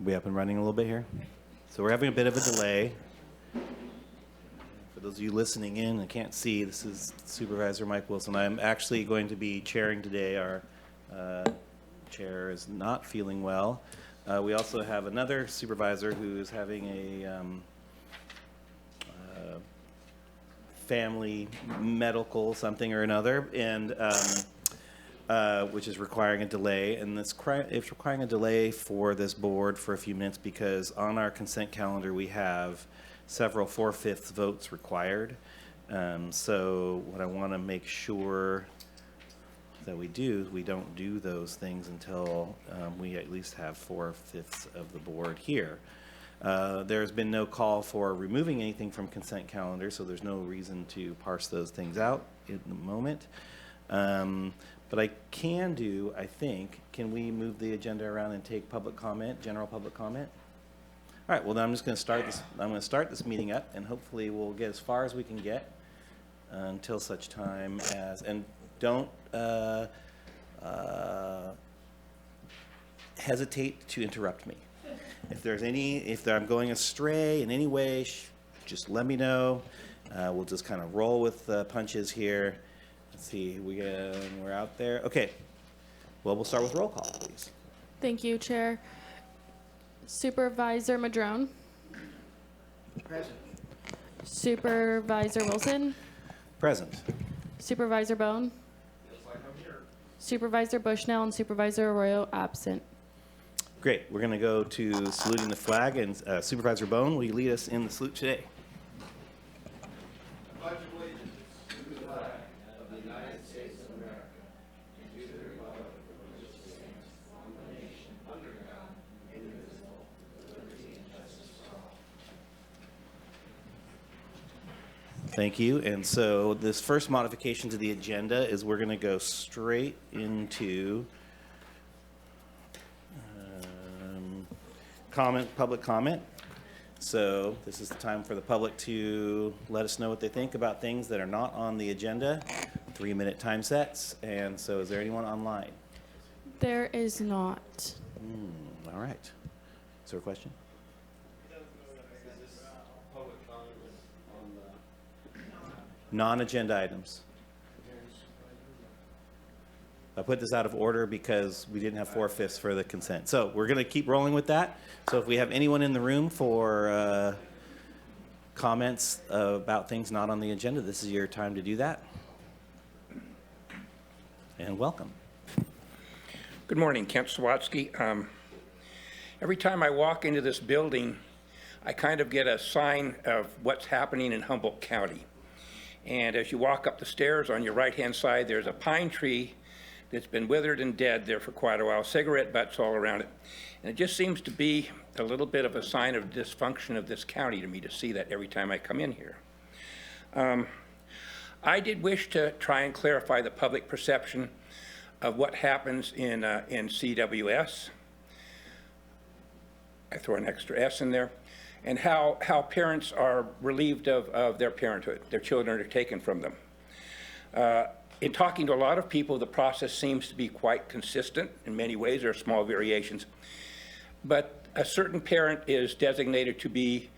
We up and running a little bit here? So we're having a bit of a delay. For those of you listening in and can't see, this is Supervisor Mike Wilson. I'm actually going to be chairing today. Our chair is not feeling well. We also have another supervisor who is having a family medical something or another, and which is requiring a delay. And it's requiring a delay for this board for a few minutes because on our consent calendar we have several 4/5 votes required. So what I want to make sure that we do is we don't do those things until we at least have 4/5 of the board here. There's been no call for removing anything from consent calendar, so there's no reason to parse those things out in the moment. But I can do, I think, can we move the agenda around and take public comment, general public comment? All right, well then I'm just going to start this. I'm going to start this meeting up, and hopefully we'll get as far as we can get until such time as, and don't hesitate to interrupt me. If I'm going astray in any way, just let me know. We'll just kind of roll with the punches here. Let's see, we're out there. Okay, well, we'll start with roll call, please. Thank you, Chair. Supervisor Madrone. Present. Supervisor Wilson. Present. Supervisor Bohn. Looks like I'm here. Supervisor Bushnell and Supervisor Arroyo absent. Great, we're going to go to saluting the flag, and Supervisor Bohn, will you lead us in the salute today? Pledge allegiance to the flag of the United States of America and to the republic for which it stands, one nation, under God, indivisible, with liberty and justice for all. Thank you. And so this first modification to the agenda is we're going to go straight into public comment. So this is the time for the public to let us know what they think about things that are not on the agenda. 3-minute time sets. And so is there anyone online? There is not. All right. Is there a question? Non-agenda items. I put this out of order because we didn't have 4/5 for the consent. So we're going to keep rolling with that. So if we have anyone in the room for comments about things not on the agenda, this is your time to do that. And welcome. Good morning, Kent Sawatsky. Every time I walk into this building, I kind of get a sign of what's happening in Humboldt County. And as you walk up the stairs on your right-hand side, there's a pine tree that's been withered and dead there for quite a while, cigarette butts all around it. And it just seems to be a little bit of a sign of dysfunction of this county to me to see that every time I come in here. I did wish to try and clarify the public perception of what happens in CWS. I throw an extra S in there. And how parents are relieved of their parenthood. Their children are taken from them. In talking to a lot of people, the process seems to be quite consistent. In many ways, there are small variations. But a certain parent is designated to be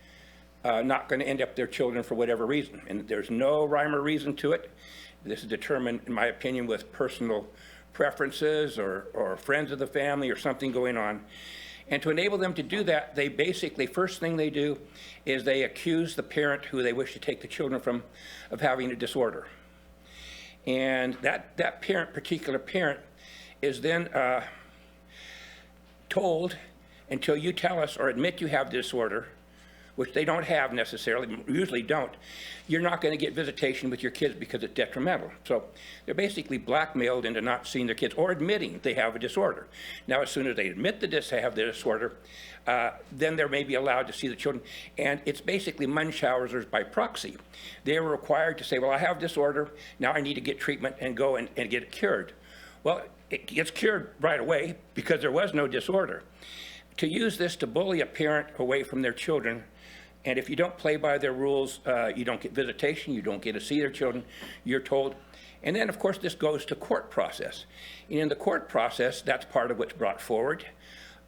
not going to end up their children for whatever reason. And there's no rhyme or reason to it. This is determined, in my opinion, with personal preferences or friends of the family or something going on. And to enable them to do that, they basically, first thing they do is they accuse the parent who they wish to take the children from of having a disorder. And that particular parent is then told, until you tell us or admit you have disorder, which they don't have necessarily, usually don't, you're not going to get visitation with your kids because it's detrimental. So they're basically blackmailed into not seeing their kids or admitting they have a disorder. Now, as soon as they admit that they have the disorder, then they're maybe allowed to see the children. And it's basically Munchausen's by proxy. They are required to say, well, I have disorder, now I need to get treatment and go and get it cured. Well, it gets cured right away because there was no disorder. To use this to bully a parent away from their children, and if you don't play by their rules, you don't get visitation, you don't get to see their children, you're told. And then, of course, this goes to court process. And in the court process, that's part of what's brought forward.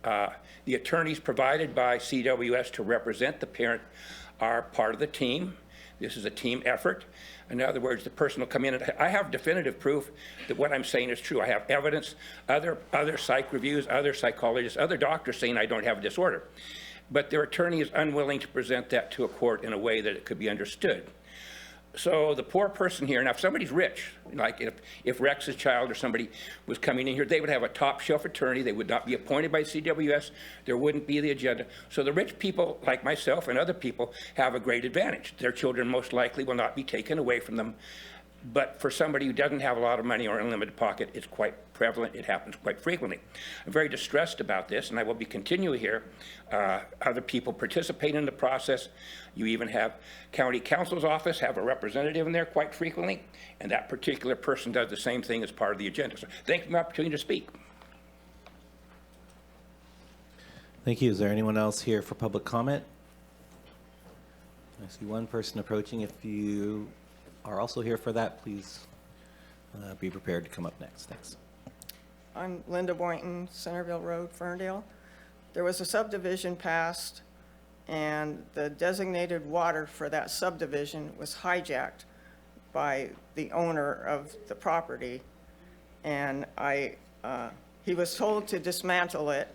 The attorneys provided by CWS to represent the parent are part of the team. This is a team effort. In other words, the person will come in and I have definitive proof that what I'm saying is true. I have evidence, other psych reviews, other psychologists, other doctors saying I don't have a disorder. But their attorney is unwilling to present that to a court in a way that it could be understood. So the poor person here, now if somebody's rich, like if Rex's child or somebody was coming in here, they would have a top shelf attorney, they would not be appointed by CWS, there wouldn't be the agenda. So the rich people like myself and other people have a great advantage. Their children most likely will not be taken away from them. But for somebody who doesn't have a lot of money or unlimited pocket, it's quite prevalent. It happens quite frequently. I'm very distressed about this, and I will be continuing here. Other people participate in the process. You even have county counsel's office have a representative in there quite frequently, and that particular person does the same thing as part of the agenda. So thank you for the opportunity to speak. Thank you. Is there anyone else here for public comment? I see one person approaching. If you are also here for that, please be prepared to come up next. Thanks. I'm Linda Boynton, Centerville Road, Ferndale. There was a subdivision passed, and the designated water for that subdivision was hijacked by the owner of the property. And he was told to dismantle it,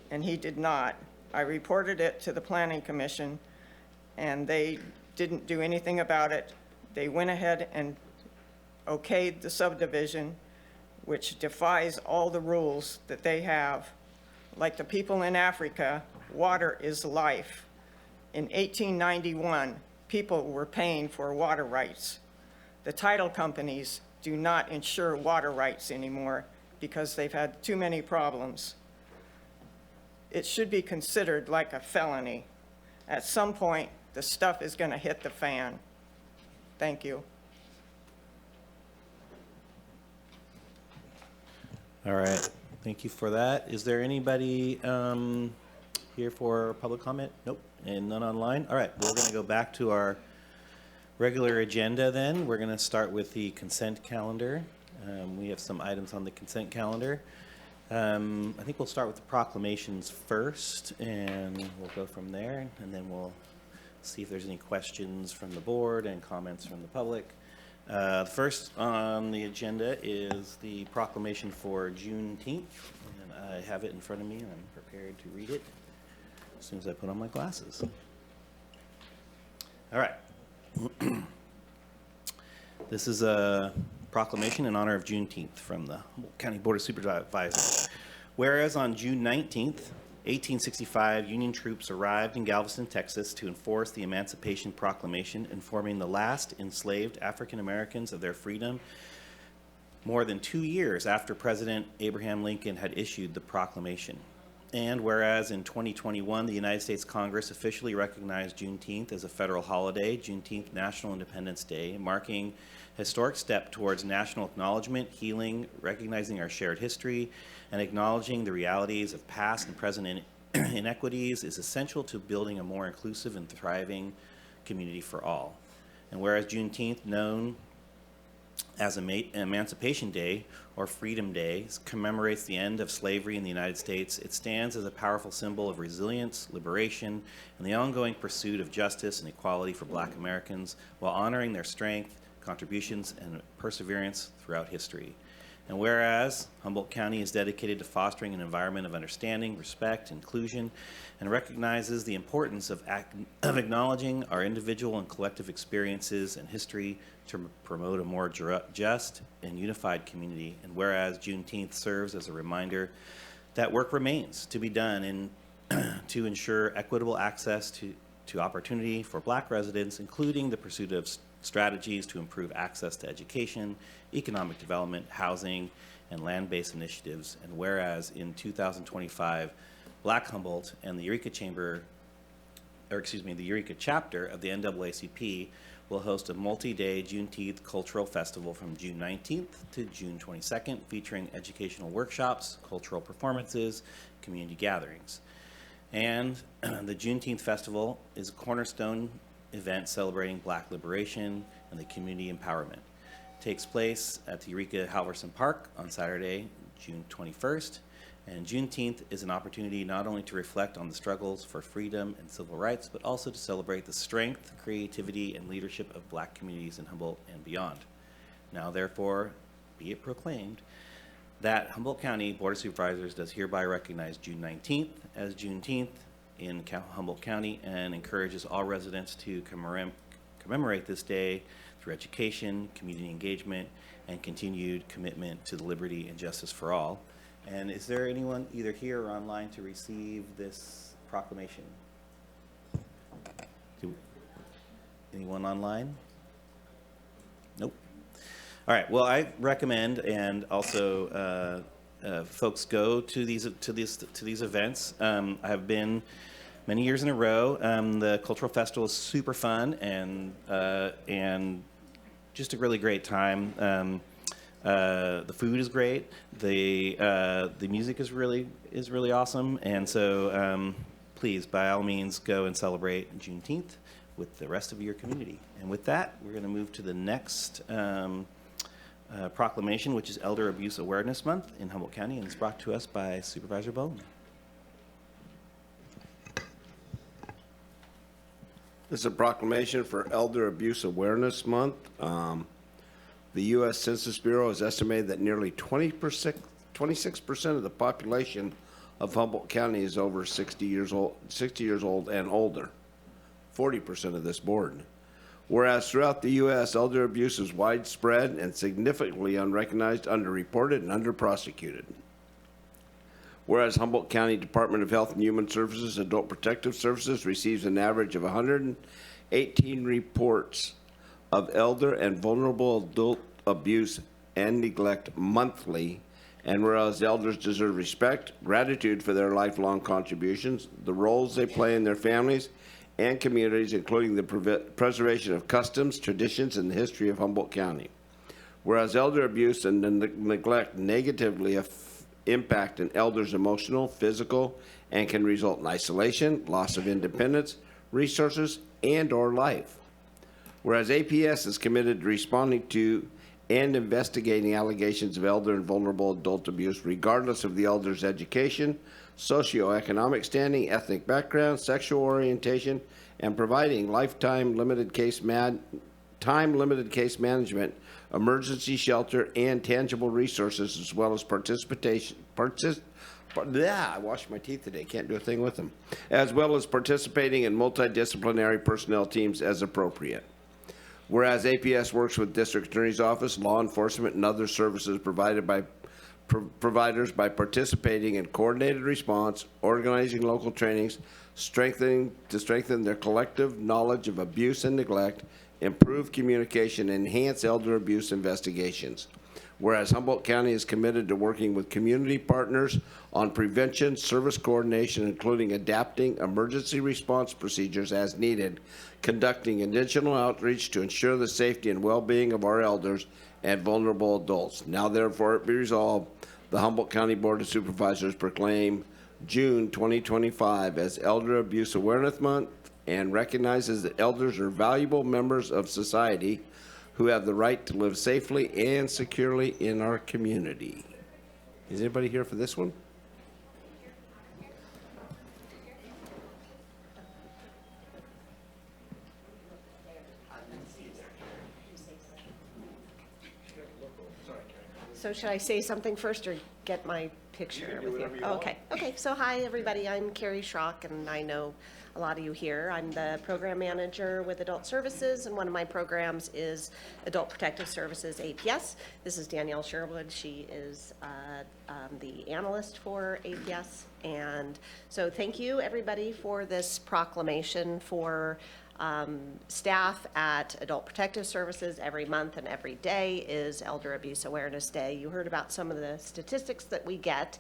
and he did not. I reported it to the Planning Commission, and they didn't do anything about it. They went ahead and okayed the subdivision, which defies all the rules that they have. Like the people in Africa, water is life. In 1891, people were paying for water rights. The title companies do not insure water rights anymore because they've had too many problems. It should be considered like a felony. At some point, the stuff is going to hit the fan. Thank you. All right. Thank you for that. Is there anybody here for public comment? Nope. And none online? All right. We're going to go back to our regular agenda then. We're going to start with the consent calendar. We have some items on the consent calendar. I think we'll start with the proclamations first, and we'll go from there, and then we'll see if there's any questions from the board and comments from the public. The first on the agenda is the proclamation for Juneteenth, and I have it in front of me, and I'm prepared to read it as soon as I put on my glasses. All right. This is a proclamation in honor of Juneteenth from the Humboldt County Board of Supervisors. Whereas on June 19th, 1865, Union troops arrived in Galveston, Texas to enforce the Emancipation Proclamation, informing the last enslaved African Americans of their freedom more than 2 years after President Abraham Lincoln had issued the proclamation. And whereas in 2021, the United States Congress officially recognized Juneteenth as a federal holiday, Juneteenth National Independence Day, marking a historic step towards national acknowledgement, healing, recognizing our shared history, and acknowledging the realities of past and present inequities is essential to building a more inclusive and thriving community for all. And whereas Juneteenth, known as Emancipation Day or Freedom Day, commemorates the end of slavery in the United States, it stands as a powerful symbol of resilience, liberation, and the ongoing pursuit of justice and equality for Black Americans while honoring their strength, contributions, and perseverance throughout history. And whereas Humboldt County is dedicated to fostering an environment of understanding, respect, inclusion, and recognizes the importance of acknowledging our individual and collective experiences and history to promote a more just and unified community. And whereas Juneteenth serves as a reminder that work remains to be done to ensure equitable access to opportunity for Black residents, including the pursuit of strategies to improve access to education, economic development, housing, and land-based initiatives. And whereas in 2025, Black Humboldt and the Eureka chapter of the NAACP will host a multi-day Juneteenth cultural festival from June 19th to June 22nd, featuring educational workshops, cultural performances, community gatherings. And the Juneteenth Festival is a cornerstone event celebrating Black liberation and the community empowerment. It takes place at the Eureka Halverson Park on Saturday, June 21st, And Juneteenth is an opportunity not only to reflect on the struggles for freedom and civil rights, but also to celebrate the strength, creativity, and leadership of Black communities in Humboldt and beyond. Now, therefore, be it proclaimed that Humboldt County Board of Supervisors does hereby recognize June 19th as Juneteenth in Humboldt County and encourages all residents to commemorate this day through education, community engagement, and continued commitment to the liberty and justice for all. And is there anyone either here or online to receive this proclamation? Anyone online? Nope. All right. Well, I recommend, and also folks go to these events. I have been many years in a row. The cultural festival is super fun and just a really great time. The food is great. The music is really awesome, and so please, by all means, go and celebrate Juneteenth with the rest of your community. And with that, we're going to move to the next proclamation, which is Elder Abuse Awareness Month in Humboldt County, and it's brought to us by Supervisor Bohn. This is a proclamation for Elder Abuse Awareness Month. The U.S. Census Bureau has estimated that nearly 26% of the population of Humboldt County is over 60 years old and older. 40% of this board. Whereas throughout the U.S., elder abuse is widespread and significantly unrecognized, underreported, and underprosecuted. Whereas Humboldt County Department of Health and Human Services Adult Protective Services receives an average of 118 reports of elder and vulnerable adult abuse and neglect monthly, and whereas elders deserve respect, gratitude for their lifelong contributions, the roles they play in their families and communities, including the preservation of customs, traditions, and the history of Humboldt County. Whereas elder abuse and neglect negatively impact an elder's emotional, physical, and can result in isolation, loss of independence, resources, and/or life. Whereas APS is committed to responding to and investigating allegations of elder and vulnerable adult abuse, regardless of the elder's education, socioeconomic standing, ethnic background, sexual orientation, and providing lifetime limited case limited case management, emergency shelter, and tangible resources, as well as I washed my teeth today, can't do a thing with them, as well as participating in multidisciplinary personnel teams as appropriate. Whereas APS works with District Attorney's Office, law enforcement, and other services provided by providers by participating in coordinated response, organizing local trainings, strengthen their collective knowledge of abuse and neglect, improve communication, and enhance elder abuse investigations. Whereas Humboldt County is committed to working with community partners on prevention, service coordination, including adapting emergency response procedures as needed, conducting additional outreach to ensure the safety and well-being of our elders and vulnerable adults. Now, therefore, it be resolved, the Humboldt County Board of Supervisors proclaim June 2025 as Elder Abuse Awareness Month and recognizes that elders are valuable members of society who have the right to live safely and securely in our community. Is anybody here for this one? So should I say something first or get my picture with you? Oh, okay. Okay. So hi, everybody. I'm Carrie Schrock, and I know a lot of you here. I'm the program manager with Adult Services, and one of my programs is Adult Protective Services, APS. This is Danielle Sherwood. She is the analyst for APS. And so thank you, everybody, for this proclamation for staff at Adult Protective Services. Every month and every day is Elder Abuse Awareness Day. You heard about some of the statistics that we get,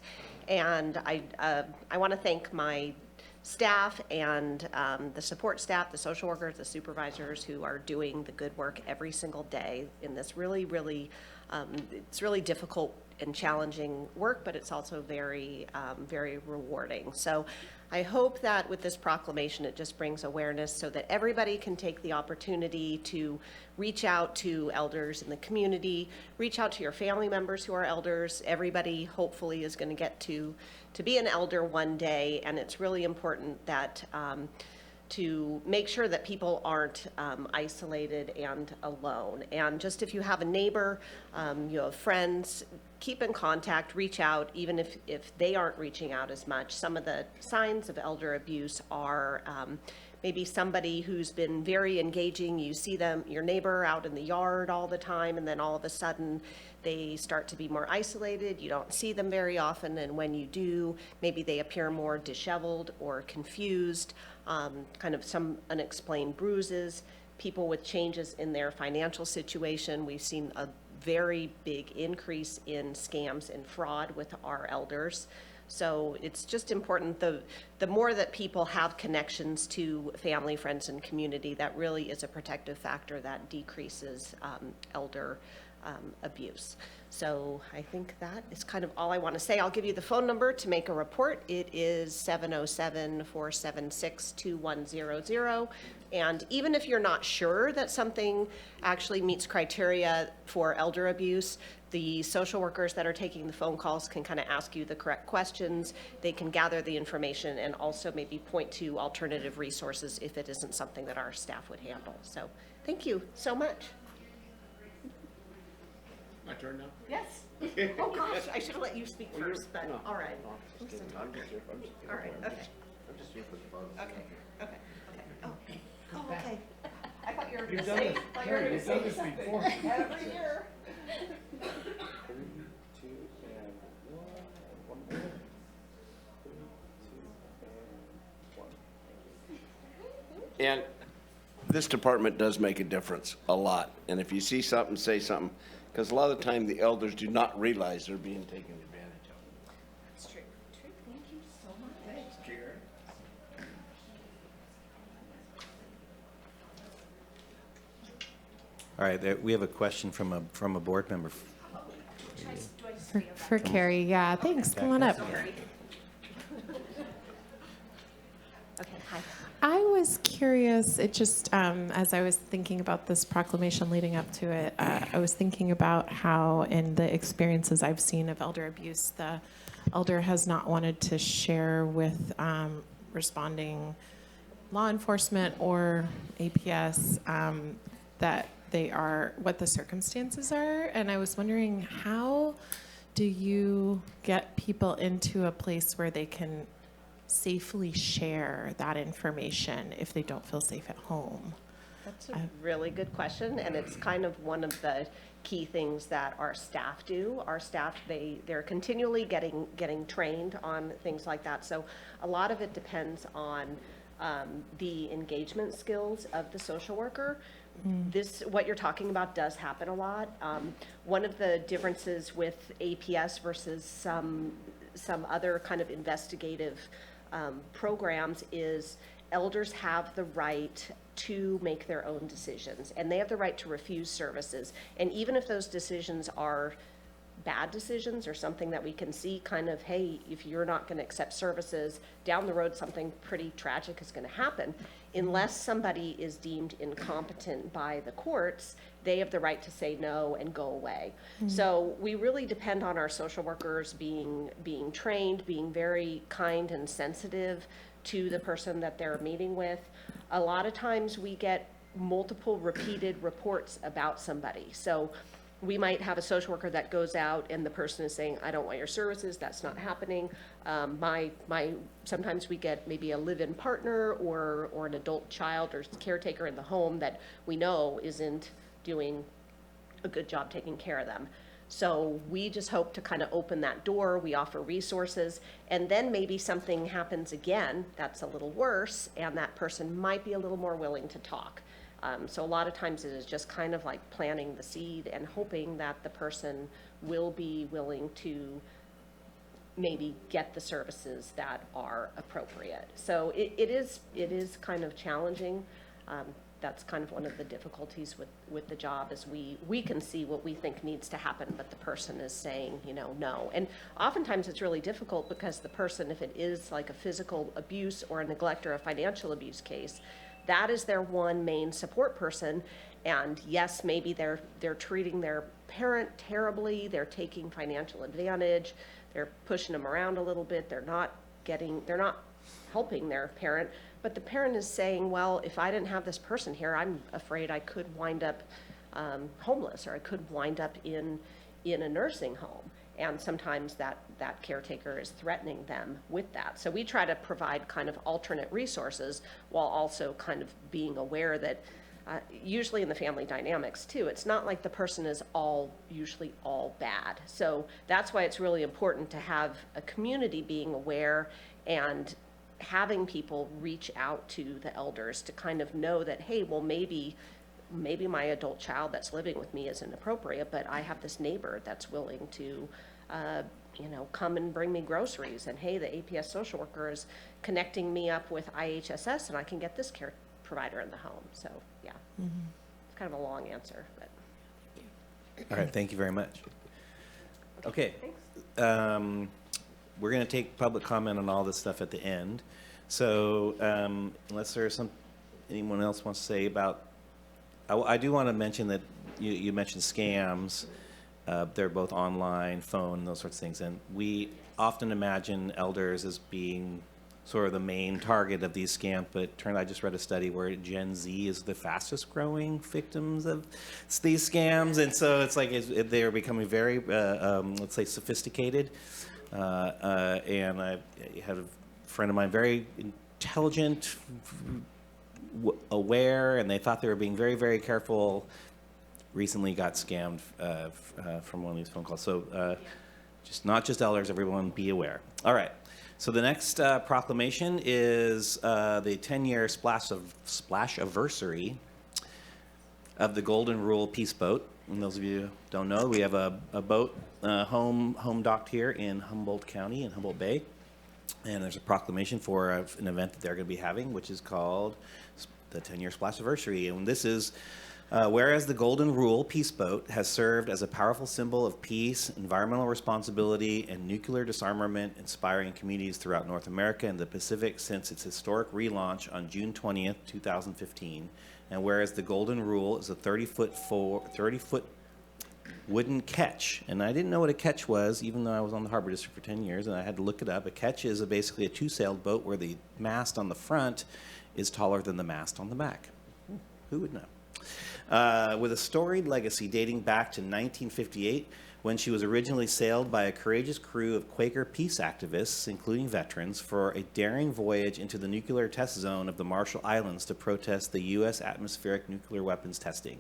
and I want to thank my staff and the support staff, the social workers, the supervisors who are doing the good work every single day in this really, really, it's really difficult and challenging work, but it's also very, very rewarding. So I hope that with this proclamation, it just brings awareness so that everybody can take the opportunity to reach out to elders in the community, reach out to your family members who are elders. Everybody hopefully is going to get to be an elder one day, and it's really important that to make sure that people aren't isolated and alone. And just if you have a neighbor, you have friends, keep in contact, reach out, even if they aren't reaching out as much. Some of the signs of elder abuse are maybe somebody who's been very engaging. You see them, your neighbor, out in the yard all the time, and then all of a sudden they start to be more isolated. You don't see them very often, and when you do, maybe they appear more disheveled or confused, kind of some unexplained bruises, people with changes in their financial situation. We've seen a very big increase in scams and fraud with our elders. So it's just important, the more that people have connections to family, friends, and community, that really is a protective factor that decreases elder abuse. So I think that is kind of all I want to say. I'll give you the phone number to make a report. It is 707-476-2100. And even if you're not sure that something actually meets criteria for elder abuse, the social workers that are taking the phone calls can kind of ask you the correct questions. They can gather the information and also maybe point to alternative resources if it isn't something that our staff would handle. So thank you so much. My turn now? Yes. Oh, gosh, I should have let you speak first, but No. all right. I'm just here. All right, okay. I'm just here for the fun. Okay. Oh, okay. I thought you were going You've to done say, this. thought you were going to You've done say this something. before. Every year. 3, 2, and 1 more. 3, 2, and 1. And this department does make a difference, a lot. And if you see something, say something, because a lot of the time the elders do not realize they're being taken advantage of. That's true. Thank you so much. Thanks, Jared. All right, we have a question from a board member. For Carrie, yeah, thanks. Come on up. Okay, hi. I was curious, it just, as I was thinking about this proclamation leading up to it, I was thinking about how in the experiences I've seen of elder abuse, the elder has not wanted to share with responding law enforcement or APS that they are, what the circumstances are. And I was wondering, how do you get people into a place where they can safely share that information if they don't feel safe at home? That's a really good question, and it's kind of one of the key things that our staff do. Our staff, they're continually getting trained on things like that. So a lot of it depends on the engagement skills of the social worker. What you're talking about does happen a lot. One of the differences with APS versus some other kind of investigative programs is elders have the right to make their own decisions, and they have the right to refuse services. And even if those decisions are bad decisions or something that we can see kind of, hey, if you're not going to accept services, down the road something pretty tragic is going to happen. Unless somebody is deemed incompetent by the courts, they have the right to say no and go away. So we really depend on our social workers being trained, being very kind and sensitive to the person that they're meeting with. A lot of times we get multiple repeated reports about somebody. So we might have a social worker that goes out and the person is saying, I don't want your services, that's not happening. Sometimes we get maybe a live-in partner or an adult child or caretaker in the home that we know isn't doing a good job taking care of them. So we just hope to kind of open that door. We offer resources, and then maybe something happens again that's a little worse, and that person might be a little more willing to talk. So a lot of times it is just kind of like planting the seed and hoping that the person will be willing to maybe get the services that are appropriate. So it is kind of challenging. that's kind of one of the difficulties with the job is we can see what we think needs to happen, but the person is saying, no. And oftentimes it's really difficult because the person, if it is like a physical abuse or a neglect or a financial abuse case, that is their one main support person. And yes, maybe they're treating their parent terribly, they're taking financial advantage, they're pushing them around a little bit, they're not helping their parent, but the parent is saying, well, if I didn't have this person here, I'm afraid I could wind up homeless, or I could wind up in a nursing home. And sometimes that caretaker is threatening them with that. So we try to provide kind of alternate resources while also kind of being aware that usually in the family dynamics too, it's not like the person is usually all bad. So that's why it's really important to have a community being aware and having people reach out to the elders to kind of know that, hey, well, maybe my adult child that's living with me isn't appropriate, but I have this neighbor that's willing to, come and bring me groceries. And hey, the APS social worker is connecting me up with IHSS, and I can get this care provider in the home. So yeah, It's kind of a long answer, but. All right, thank you very much. Okay. Thanks. We're going to take public comment on all this stuff at the end. So unless there's anyone else wants to say about, I do want to mention that you mentioned scams. They're both online, phone, those sorts of things. And we often imagine elders as being sort of the main target of these scams, but I just read a study where Gen Z is the fastest growing victims of these scams. And so it's like they're becoming very, let's say, sophisticated. And I had a friend of mine, very intelligent, aware, and they thought they were being very, very careful. Recently got scammed from one of these phone calls. So not just elders, everyone be aware. All right. So the next proclamation is the 10-year splash-anniversary of the Golden Rule Peace Boat. And those of you who don't know, we have a boat home docked here in Humboldt County, in Humboldt Bay. And there's a proclamation for an event that they're going to be having, which is called the 10-year splash anniversary. And this is, whereas the Golden Rule Peace Boat has served as a powerful symbol of peace, environmental responsibility, and nuclear disarmament, inspiring communities throughout North America and the Pacific since its historic relaunch on June 20th, 2015. And whereas the Golden Rule is a 30-foot wooden ketch, and I didn't know what a ketch was, even though I was on the Harbor District for 10 years, and I had to look it up. A ketch is basically a two-sailed boat where the mast on the front is taller than the mast on the back. Who would know? With a storied legacy dating back to 1958, when she was originally sailed by a courageous crew of Quaker peace activists, including veterans, for a daring voyage into the nuclear test zone of the Marshall Islands to protest the U.S. atmospheric nuclear weapons testing.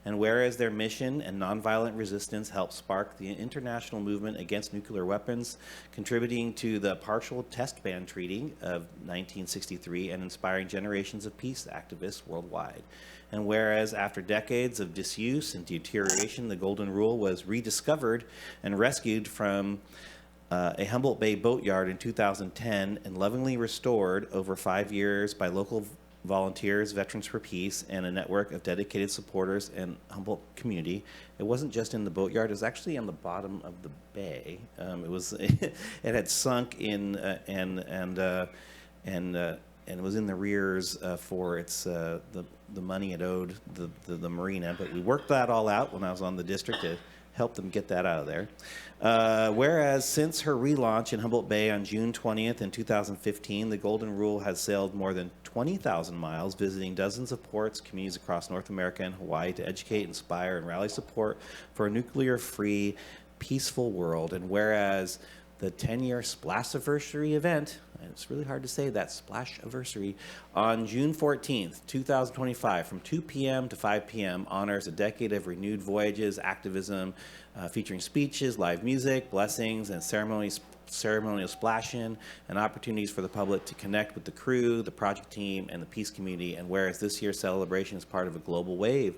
And whereas their mission and nonviolent resistance helped spark the international movement against nuclear weapons, contributing to the Partial Test Ban Treaty of 1963 and inspiring generations of peace activists worldwide. And whereas after decades of disuse and deterioration, the Golden Rule was rediscovered and rescued from a Humboldt Bay boatyard in 2010 and lovingly restored over 5 years by local volunteers, Veterans for Peace, and a network of dedicated supporters and Humboldt community. It wasn't just in the boatyard; it was actually on the bottom of the bay. It had sunk in and it was in the rears for its the money it owed the marina. But we worked that all out when I was on the district to help them get that out of there. Whereas since her relaunch in Humboldt Bay on June 20th in 2015, the Golden Rule has sailed more than 20,000 miles, visiting dozens of ports, communities across North America and Hawaii to educate, inspire, and rally support for a nuclear-free, peaceful world. And whereas the 10-year Splash-anniversary event, and it's really hard to say that, Splash-anniversary, on June 14th, 2025, from 2 p.m. to 5 p.m., honors a decade of renewed voyages, activism, featuring speeches, live music, blessings, and ceremonial splash-in, and opportunities for the public to connect with the crew, the project team, and the peace community. And whereas this year's celebration is part of a global wave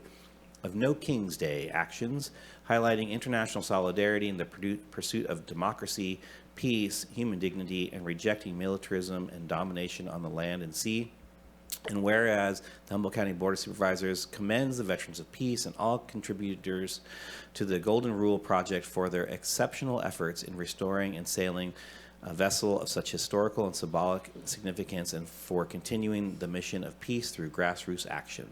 of No King's Day actions, highlighting international solidarity in the pursuit of democracy, peace, human dignity, and rejecting militarism and domination on the land and sea. And whereas the Humboldt County Board of Supervisors commends the Veterans of Peace and all contributors to the Golden Rule Project for their exceptional efforts in restoring and sailing a vessel of such historical and symbolic significance, and for continuing the mission of peace through grassroots action.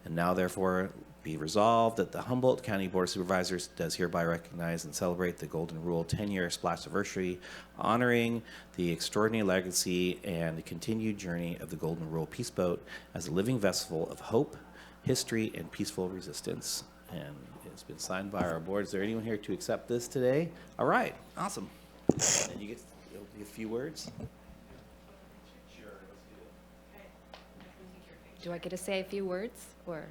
And now, therefore, be resolved that the Humboldt County Board of Supervisors does hereby recognize and celebrate the Golden Rule 10-year splash anniversary, honoring the extraordinary legacy and the continued journey of the Golden Rule Peace Boat as a living vessel of hope, history, and peaceful resistance. And it's been signed by our board. Is there anyone here to accept this today? All right, awesome. And you get a few words. Do I get to say a few words, or?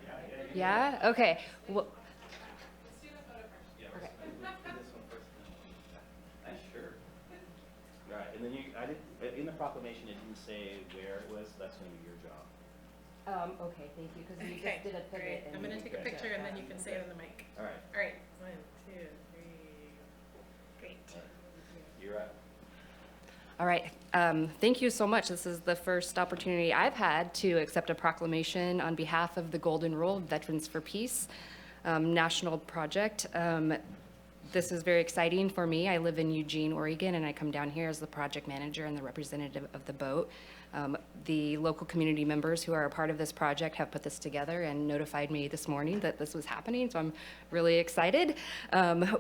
Yeah? Okay. Well, okay. Sure. Right, and then in the proclamation, it didn't say where it was. That's going to be your job. Okay, thank you, because you Okay, just did a pivot. great. and I'm going to you take a did picture that. and then you can say it on the mic. All right, All right, 1, 2, 3. Great. you're up. All right. Thank you so much. This is the first opportunity I've had to accept a proclamation on behalf of the Golden Rule Veterans for Peace national project. This is very exciting for me. I live in Eugene, Oregon, and I come down here as the project manager and the representative of the boat. The local community members who are a part of this project have put this together and notified me this morning that this was happening, so I'm really excited.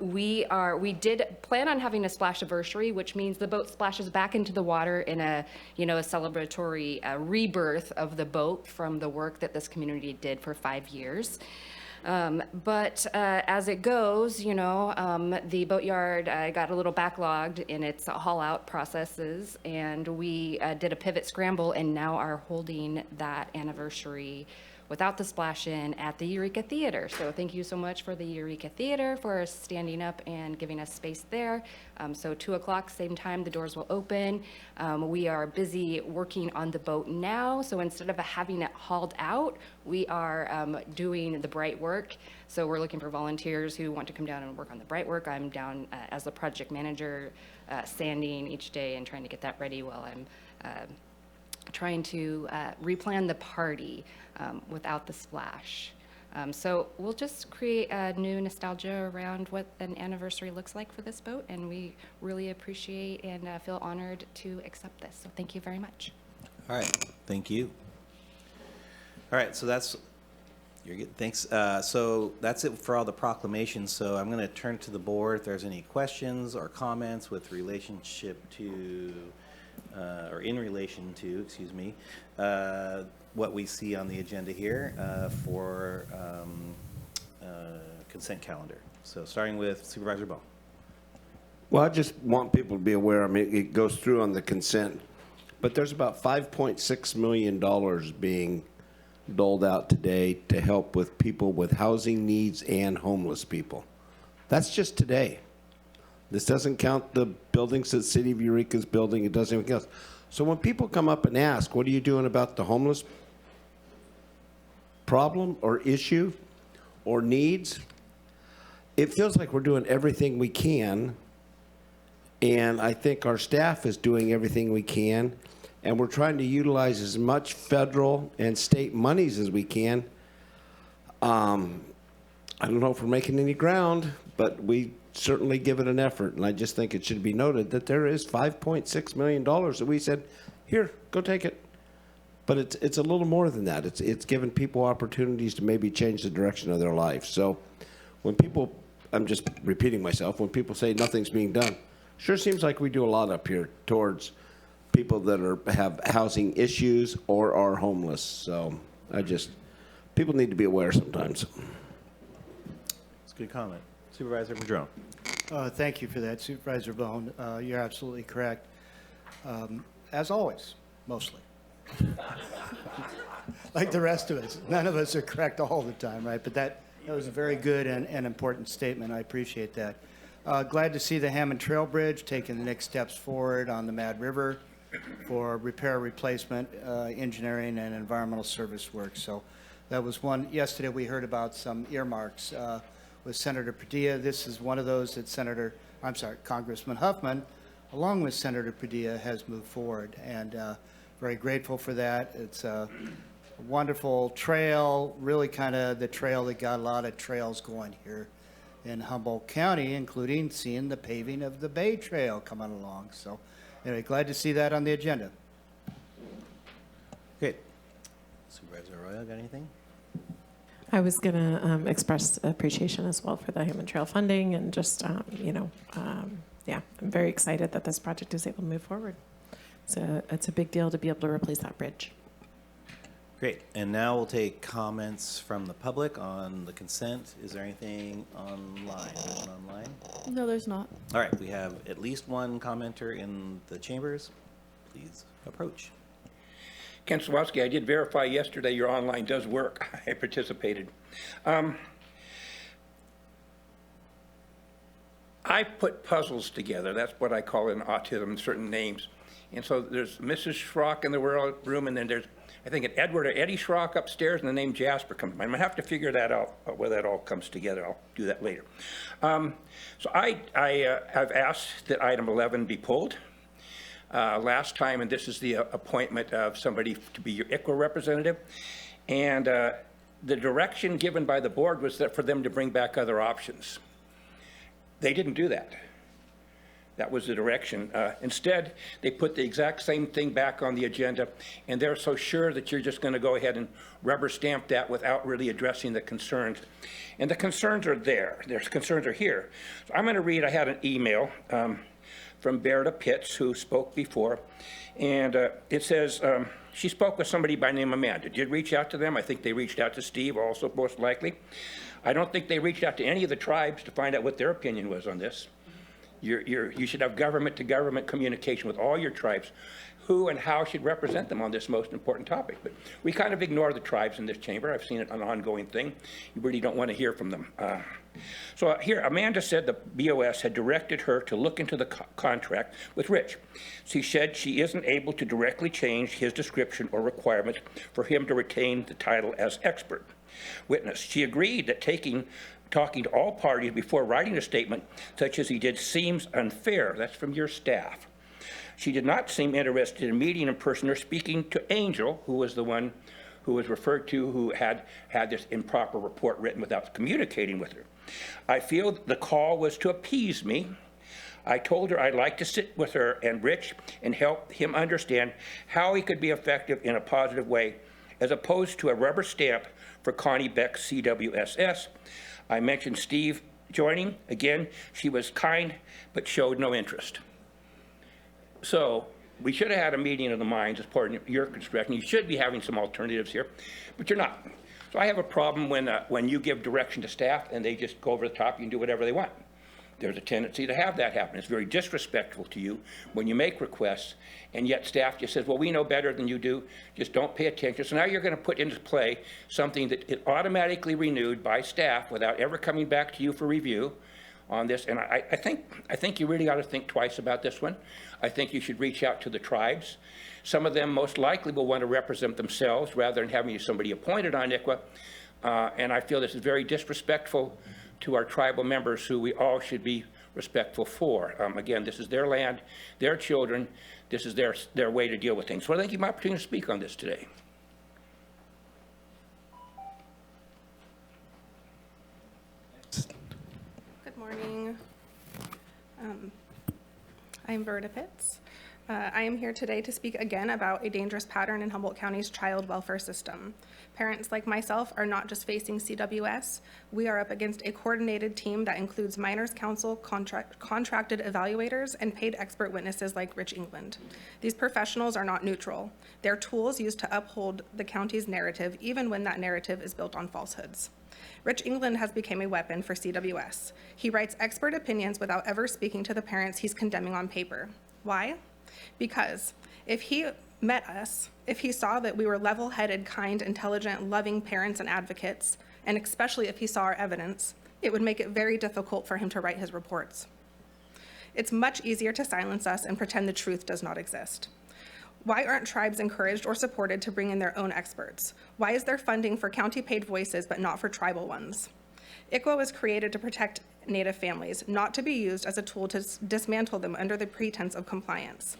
We did plan on having a splash anniversary, which means the boat splashes back into the water in a celebratory rebirth of the boat from the work that this community did for 5 years. But as it goes, the boatyard got a little backlogged in its haul-out processes, and we did a pivot scramble and now are holding that anniversary without the splash-in at the Eureka Theater. So thank you so much for the Eureka Theater for standing up and giving us space there. So 2 o'clock, same time, the doors will open. We are busy working on the boat now, so instead of having it hauled out, we are doing the bright work. So we're looking for volunteers who want to come down and work on the bright work. I'm down as the project manager, sanding each day and trying to get that ready while I'm trying to replan the party without the splash. So we'll just create a new nostalgia around what an anniversary looks like for this boat, and we really appreciate and feel honored to accept this. So thank you very much. All right, thank you. All right, so you're good. Thanks. So that's it for all the proclamations. So I'm going to turn to the board if there's any questions or comments with relationship to, or in relation to, excuse me, what we see on the agenda here for consent calendar. So starting with Supervisor Bohn. Well, I just want people to be aware, I mean, it goes through on the consent, but there's about $5.6 million being doled out today to help with people with housing needs and homeless people. That's just today. This doesn't count the buildings that City of Eureka's building. It doesn't even count. So when people come up and ask, what are you doing about the homeless problem or issue or needs, it feels like we're doing everything we can, and I think our staff is doing everything we can, and we're trying to utilize as much federal and state monies as we can. I don't know if we're making any ground, but we certainly give it an effort, and I just think it should be noted that there is $5.6 million that we said, here, go take it. But it's a little more than that. It's given people opportunities to maybe change the direction of their life. So when people, I'm just repeating myself, when people say nothing's being done, sure seems like we do a lot up here towards people that have housing issues or are homeless. So people need to be aware sometimes. It's a good comment. Supervisor Madrone. Thank you for that, Supervisor Bohn. You're absolutely correct. As always, mostly. Like the rest of us. None of us are correct all the time, right? But that was a very good and important statement. I appreciate that. Glad to see the Hammond Trail Bridge taking the next steps forward on the Mad River for repair, replacement, engineering, and environmental service work. So that was one. Yesterday we heard about some earmarks with Senator Padilla. This is one of those that Congressman Huffman, along with Senator Padilla, has moved forward. And very grateful for that. It's a wonderful trail, really kind of the trail that got a lot of trails going here in Humboldt County, including seeing the paving of the Bay Trail coming along. So anyway, glad to see that on the agenda. Great. Supervisor Arroyo, got anything? I was going to express appreciation as well for the Hammond Trail funding and just, yeah, I'm very excited that this project is able to move forward. So it's a big deal to be able to replace that bridge. Great. And now we'll take comments from the public on the consent. Is there anything online? Anyone online? No, there's not. All right, we have at least one commenter in the chambers. Please approach. Ken Swatsky, I did verify yesterday your online does work. I participated. I put puzzles together. That's what I call in autism, certain names. And so there's Mrs. Schrock in the room, and then there's, I think, an Edward or Eddie Schrock upstairs, and the name Jasper comes to mind. I'm going to have to figure that out, where that all comes together. I'll do that later. So I have asked that item 11 be pulled. Last time, and this is the appointment of somebody to be your ICWA representative, and the direction given by the board was that for them to bring back other options. They didn't do that. That was the direction. Instead, they put the exact same thing back on the agenda, and they're so sure that you're just going to go ahead and rubber stamp that without really addressing the concerns. And the concerns are there. Their concerns are here. So I'm going to read, I had an email from Berta Pitts, who spoke before, and it says, she spoke with somebody by the name of Amanda. Did you reach out to them? I think they reached out to Steve also, most likely. I don't think they reached out to any of the tribes to find out what their opinion was on this. You should have government-to-government communication with all your tribes, who and how should represent them on this most important topic. But we kind of ignore the tribes in this chamber. I've seen it an ongoing thing. You really don't want to hear from them. So here, Amanda said the BOS had directed her to look into the contract with Rich. She said she isn't able to directly change his description or requirements for him to retain the title as expert witness. She agreed that talking to all parties before writing a statement such as he did seems unfair. That's from your staff. She did not seem interested in meeting in person or speaking to Angel, who was the one who was referred to, who had this improper report written without communicating with her. I feel the call was to appease me. I told her I'd like to sit with her and Rich and help him understand how he could be effective in a positive way, as opposed to a rubber stamp for Connie Beck, CWSS. I mentioned Steve joining. Again, she was kind, but showed no interest. So we should have had a meeting of the minds as part of your construction. You should be having some alternatives here, but you're not. So I have a problem when you give direction to staff and they just go over the top, you can do whatever they want. There's a tendency to have that happen. It's very disrespectful to you when you make requests, and yet staff just says, well, we know better than you do, just don't pay attention. So now you're going to put into play something that is automatically renewed by staff without ever coming back to you for review on this. And I think you really ought to think twice about this one. I think you should reach out to the tribes. Some of them most likely will want to represent themselves rather than having somebody appointed on ICWA. And I feel this is very disrespectful to our tribal members, who we all should be respectful for. Again, this is their land, their children. This is their way to deal with things. So I thank you for my opportunity to speak on this today. Good morning. I'm Berta Pitts. I am here today to speak again about a dangerous pattern in Humboldt County's child welfare system. Parents like myself are not just facing CWS. We are up against a coordinated team that includes Minors Council, contracted evaluators, and paid expert witnesses like Rich England. These professionals are not neutral. They're tools used to uphold the county's narrative, even when that narrative is built on falsehoods. Rich England has become a weapon for CWS. He writes expert opinions without ever speaking to the parents he's condemning on paper. Why? Because if he met us, if he saw that we were level-headed, kind, intelligent, loving parents and advocates, and especially if he saw our evidence, it would make it very difficult for him to write his reports. It's much easier to silence us and pretend the truth does not exist. Why aren't tribes encouraged or supported to bring in their own experts? Why is there funding for county-paid voices but not for tribal ones? ICWA was created to protect Native families, not to be used as a tool to dismantle them under the pretense of compliance.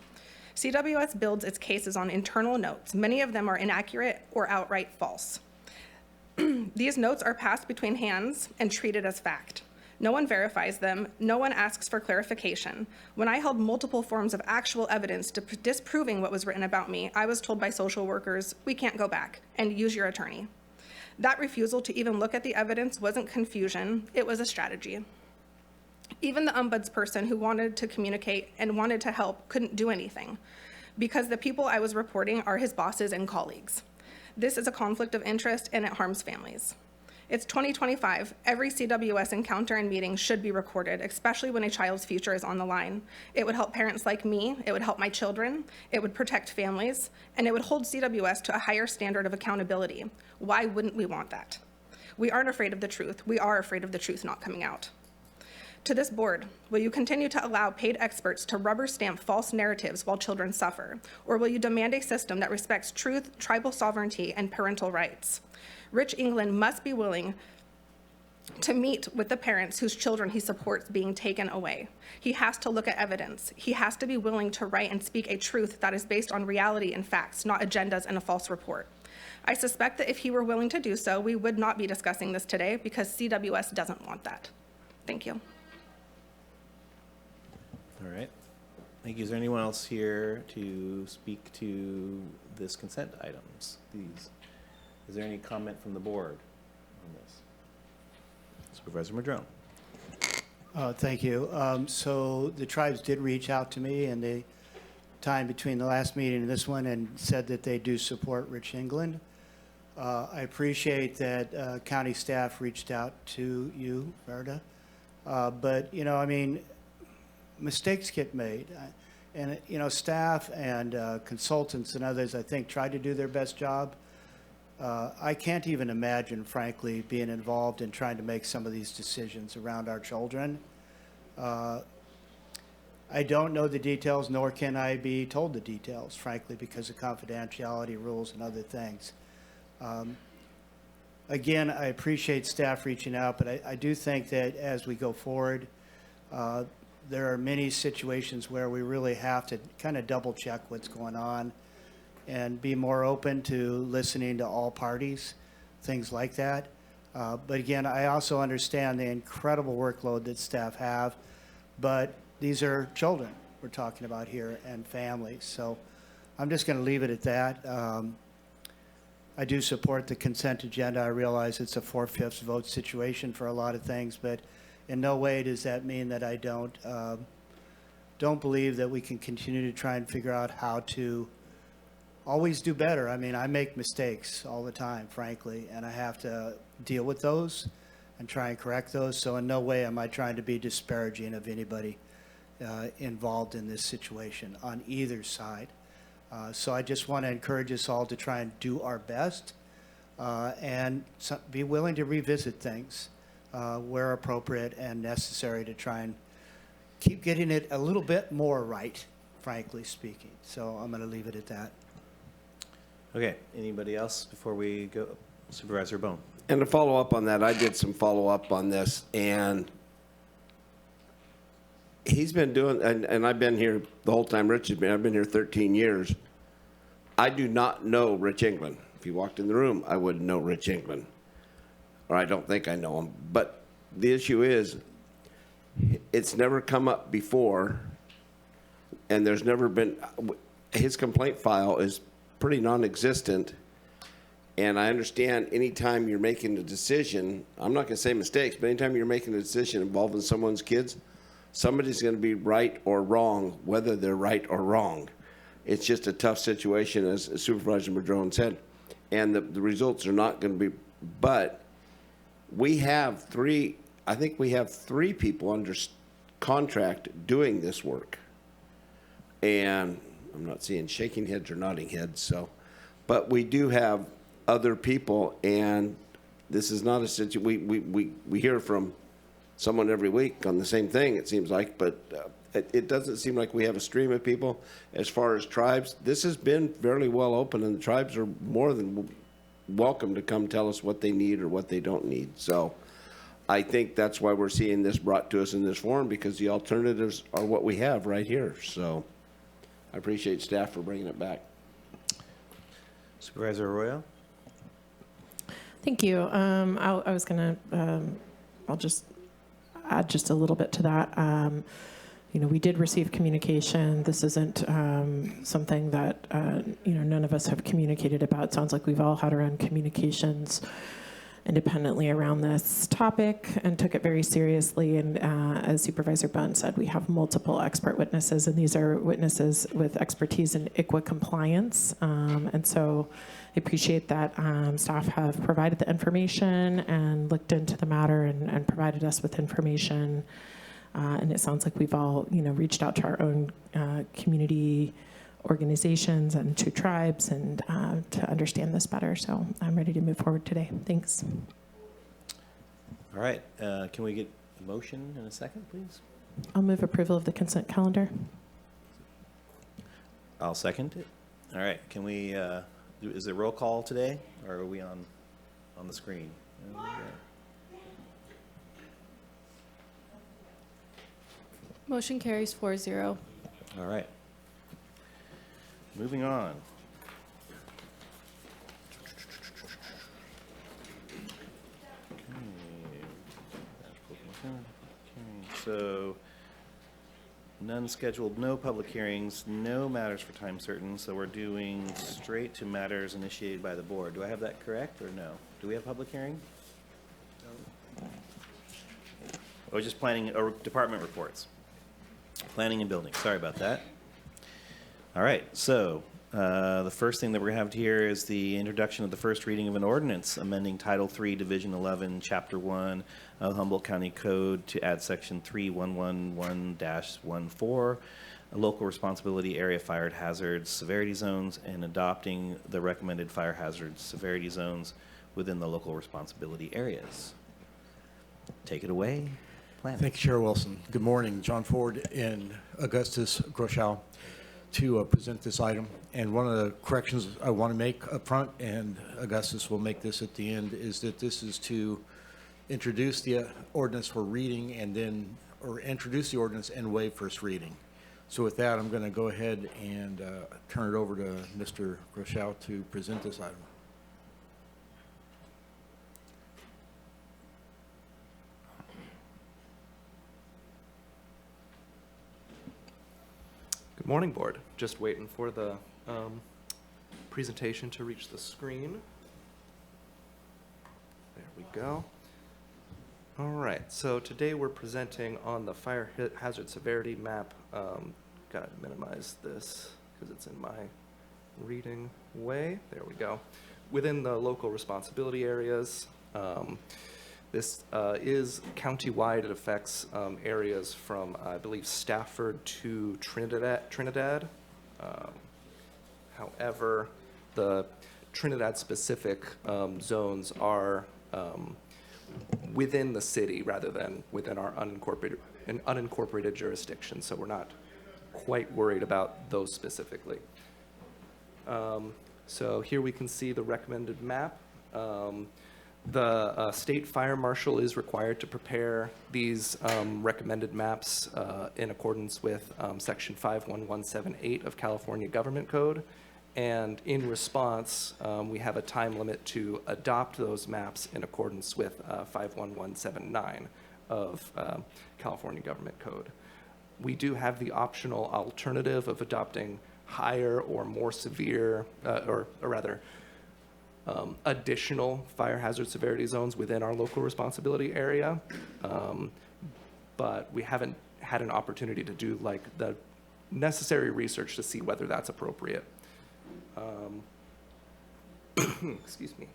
CWS builds its cases on internal notes. Many of them are inaccurate or outright false. These notes are passed between hands and treated as fact. No one verifies them. No one asks for clarification. When I held multiple forms of actual evidence disproving what was written about me, I was told by social workers, we can't go back, and use your attorney. That refusal to even look at the evidence wasn't confusion, it was a strategy. Even the ombudsperson who wanted to communicate and wanted to help couldn't do anything because the people I was reporting are his bosses and colleagues. This is a conflict of interest and it harms families. It's 2025. Every CWS encounter and meeting should be recorded, especially when a child's future is on the line. It would help parents like me, it would help my children, it would protect families, and it would hold CWS to a higher standard of accountability. Why wouldn't we want that? We aren't afraid of the truth. We are afraid of the truth not coming out. To this board, will you continue to allow paid experts to rubber stamp false narratives while children suffer? Or will you demand a system that respects truth, tribal sovereignty, and parental rights? Rich England must be willing to meet with the parents whose children he supports being taken away. He has to look at evidence. He has to be willing to write and speak a truth that is based on reality and facts, not agendas and a false report. I suspect that if he were willing to do so, we would not be discussing this today because CWS doesn't want that. Thank you. All right. Thank you. Is there anyone else here to speak to this consent items? These. Is there any comment from the board on this? Supervisor Madrone. Thank you. So the tribes did reach out to me in the time between the last meeting and this one and said that they do support Rich England. I appreciate that county staff reached out to you, Verda. But, you know, I mean, mistakes get made. And, you know, staff and consultants and others, I think, tried to do their best job. I can't even imagine, frankly, being involved in trying to make some of these decisions around our children. I don't know the details, nor can I be told the details, frankly, because of confidentiality rules and other things. Again, I appreciate staff reaching out, but I do think that as we go forward, there are many situations where we really have to kind of double check what's going on and be more open to listening to all parties, things like that. But again, I also understand the incredible workload that staff have, but these are children we're talking about here and families. So I'm just going to leave it at that. I do support the consent agenda. I realize it's a 4/5 vote situation for a lot of things, but in no way does that mean that I don't believe that we can continue to try and figure out how to always do better. I mean, I make mistakes all the time, frankly, and I have to deal with those and try and correct those. So in no way am I trying to be disparaging of anybody involved in this situation on either side. So I just want to encourage us all to try and do our best and be willing to revisit things where appropriate and necessary to try and keep getting it a little bit more right, frankly speaking. So I'm going to leave it at that. Okay. Anybody else before we go? Supervisor Bohn. And to follow up on that, I did some follow-up on this, and he's been doing, and I've been here the whole time Rich has been, I've been here 13 years. I do not know Rich England. If he walked in the room, I wouldn't know Rich England. Or I don't think I know him. But the issue is, it's never come up before, and there's never been, his complaint file is pretty non-existent. And I understand anytime you're making a decision, I'm not going to say mistakes, but anytime you're making a decision involving someone's kids, somebody's going to be right or wrong, whether they're right or wrong. It's just a tough situation, as Supervisor Madrone said. And the results are not going to be, but we have I think we have three people under contract doing this work. And I'm not seeing shaking heads or nodding heads, so, but we do have other people, and this is not a situation, we hear from someone every week on the same thing, it seems like, but it doesn't seem like we have a stream of people. As far as tribes, this has been fairly well open, and the tribes are more than welcome to come tell us what they need or what they don't need. So I think that's why we're seeing this brought to us in this form, because the alternatives are what we have right here. So I appreciate staff for bringing it back. Supervisor Arroyo? Thank you. I was going to, I'll just add just a little bit to that. We did receive communication. This isn't something that, none of us have communicated about. It sounds like we've all had our own communications independently around this topic and took it very seriously. And as Supervisor Bohn said, we have multiple expert witnesses, and these are witnesses with expertise in ICWA compliance. And so I appreciate that staff have provided the information and looked into the matter and provided us with information. And it sounds like we've all, reached out to our own community organizations and to tribes and to understand this better. So I'm ready to move forward today. Thanks. All right. Can we get a motion in a second, please? I'll move approval of the consent calendar. I'll second it. All right. Can we, is it roll call today, or are we on the screen? Motion carries 4-0. All right. Moving on. Okay, so none scheduled, no public hearings, no matters for time certain, so we're doing straight to matters initiated by the board. Do I have that correct, or no? Do we have public hearing? Or just planning, or department reports? Planning and building, sorry about that. All right, so the first thing that we're going to have here is the introduction of the first reading of an ordinance amending Title III, Division 11, Chapter 1 of Humboldt County Code to add Section 3111-14, a local responsibility area fire hazard severity zones, and adopting the recommended fire hazard severity zones within the local responsibility areas. Take it away, planning. Thank you, Chair Wilson. Good morning. John Ford and Augustus Groschel to present this item. And one of the corrections I want to make up front, and Augustus will make this at the end, is that this is to introduce the ordinance for reading and then, or introduce the ordinance and waive first reading. So with that, I'm going to go ahead and turn it over to Mr. Groschel to present this item. Good morning, Board. Just waiting for the presentation to reach the screen. There we go. All right, so today we're presenting on the fire hazard severity map. Gotta minimize this because it's in my reading way. There we go. Within the local responsibility areas, this is countywide. It affects areas from, I believe, Stafford to Trinidad. However, the Trinidad-specific zones are within the city rather than within our unincorporated jurisdiction, so we're not quite worried about those specifically. So here we can see the recommended map. The state fire marshal is required to prepare these recommended maps in accordance with Section 51178 of California Government Code. And in response, we have a time limit to adopt those maps in accordance with 51179 of California Government Code. We do have the optional alternative of adopting higher or more severe, or rather, additional fire hazard severity zones within our local responsibility area, but we haven't had an opportunity to do like the necessary research to see whether that's appropriate. Excuse me.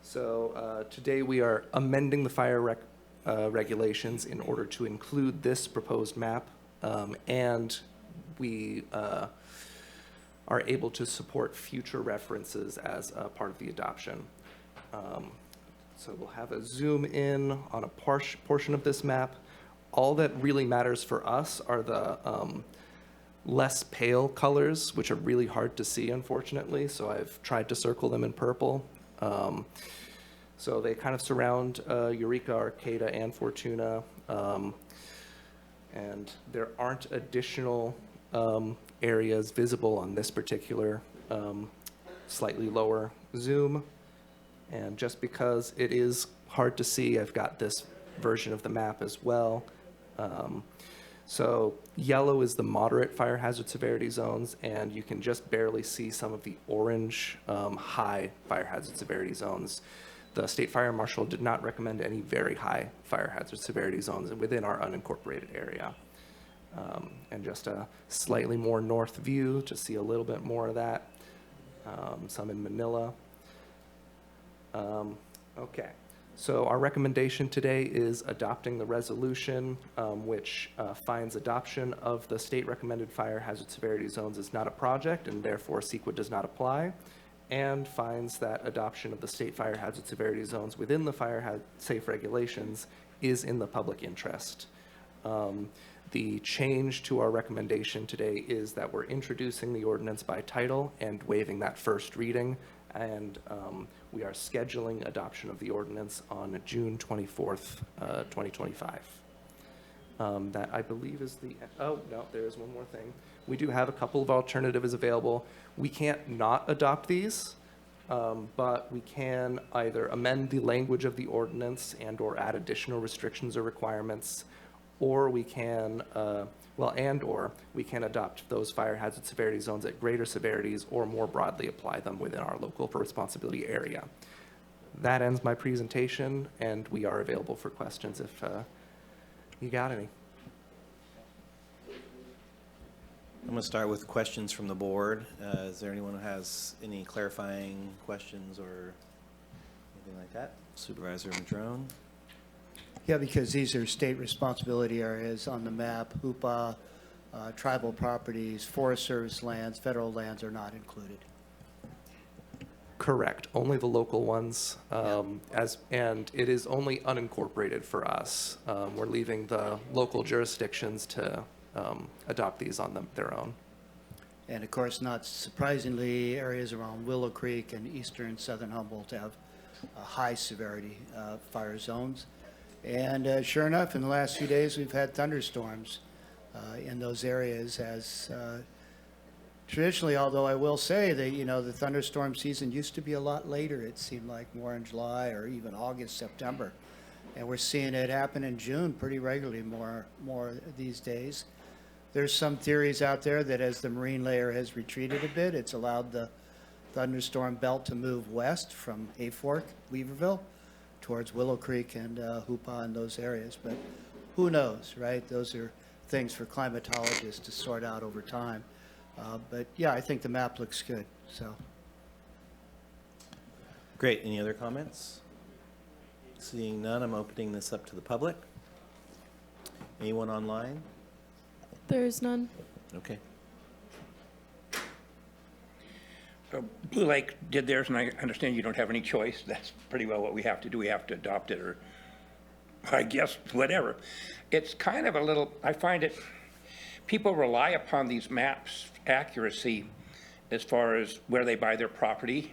So today we are amending the fire regulations in order to include this proposed map, and we are able to support future references as a part of the adoption. So we'll have a zoom in on a portion of this map. All that really matters for us are the less pale colors, which are really hard to see, unfortunately, so I've tried to circle them in purple. So they kind of surround Eureka, Arcata, and Fortuna, and there aren't additional areas visible on this particular slightly lower zoom. And just because it is hard to see, I've got this version of the map as well. So yellow is the moderate fire hazard severity zones, and you can just barely see some of the orange high fire hazard severity zones. The State Fire Marshal did not recommend any very high fire hazard severity zones within our unincorporated area. And just a slightly more north view to see a little bit more of that. Some in Manila. Okay. So our recommendation today is adopting the resolution, which finds adoption of the state recommended fire hazard severity zones is not a project and therefore CEQA does not apply, and finds that adoption of the state fire hazard severity zones within the fire safe regulations is in the public interest. The change to our recommendation today is that we're introducing the ordinance by title and waiving that first reading, and we are scheduling adoption of the ordinance on June 24th, 2025. That I believe is the, oh, no, there is one more thing. We do have a couple of alternatives available. We can't not adopt these, but we can either amend the language of the ordinance and or add additional restrictions or requirements, or we can, or we can adopt those fire hazard severity zones at greater severities or more broadly apply them within our local responsibility area. That ends my presentation, and we are available for questions if you got any. I'm going to start with questions from the board. Is there anyone who has any clarifying questions or anything like that? Supervisor Madrone? Yeah, because these are state responsibility areas on the map. HOOPA, tribal properties, Forest Service lands, federal lands are not included. Correct. Only the local ones, and it is only unincorporated for us. We're leaving the local jurisdictions to adopt these on their own. And of course, not surprisingly, areas around Willow Creek and eastern southern Humboldt have high severity fire zones. And sure enough, in the last few days, we've had thunderstorms in those areas as traditionally, although I will say that, the thunderstorm season used to be a lot later. It seemed like more in July or even August, September. And we're seeing it happen in June pretty regularly more these days. There's some theories out there that as the marine layer has retreated a bit, it's allowed the thunderstorm belt to move west from Hayfork, Weaverville, towards Willow Creek and HOOPA and those areas. But who knows, right? Those are things for climatologists to sort out over time. But yeah, I think the map looks good, so. Great. Any other comments? Seeing none, I'm opening this up to the public. Anyone online? There is none. Okay. So Blue Lake did theirs, and I understand you don't have any choice. That's pretty well what we have to do. We have to adopt it, or I guess whatever. It's kind of a little, I find it, people rely upon these maps' accuracy as far as where they buy their property.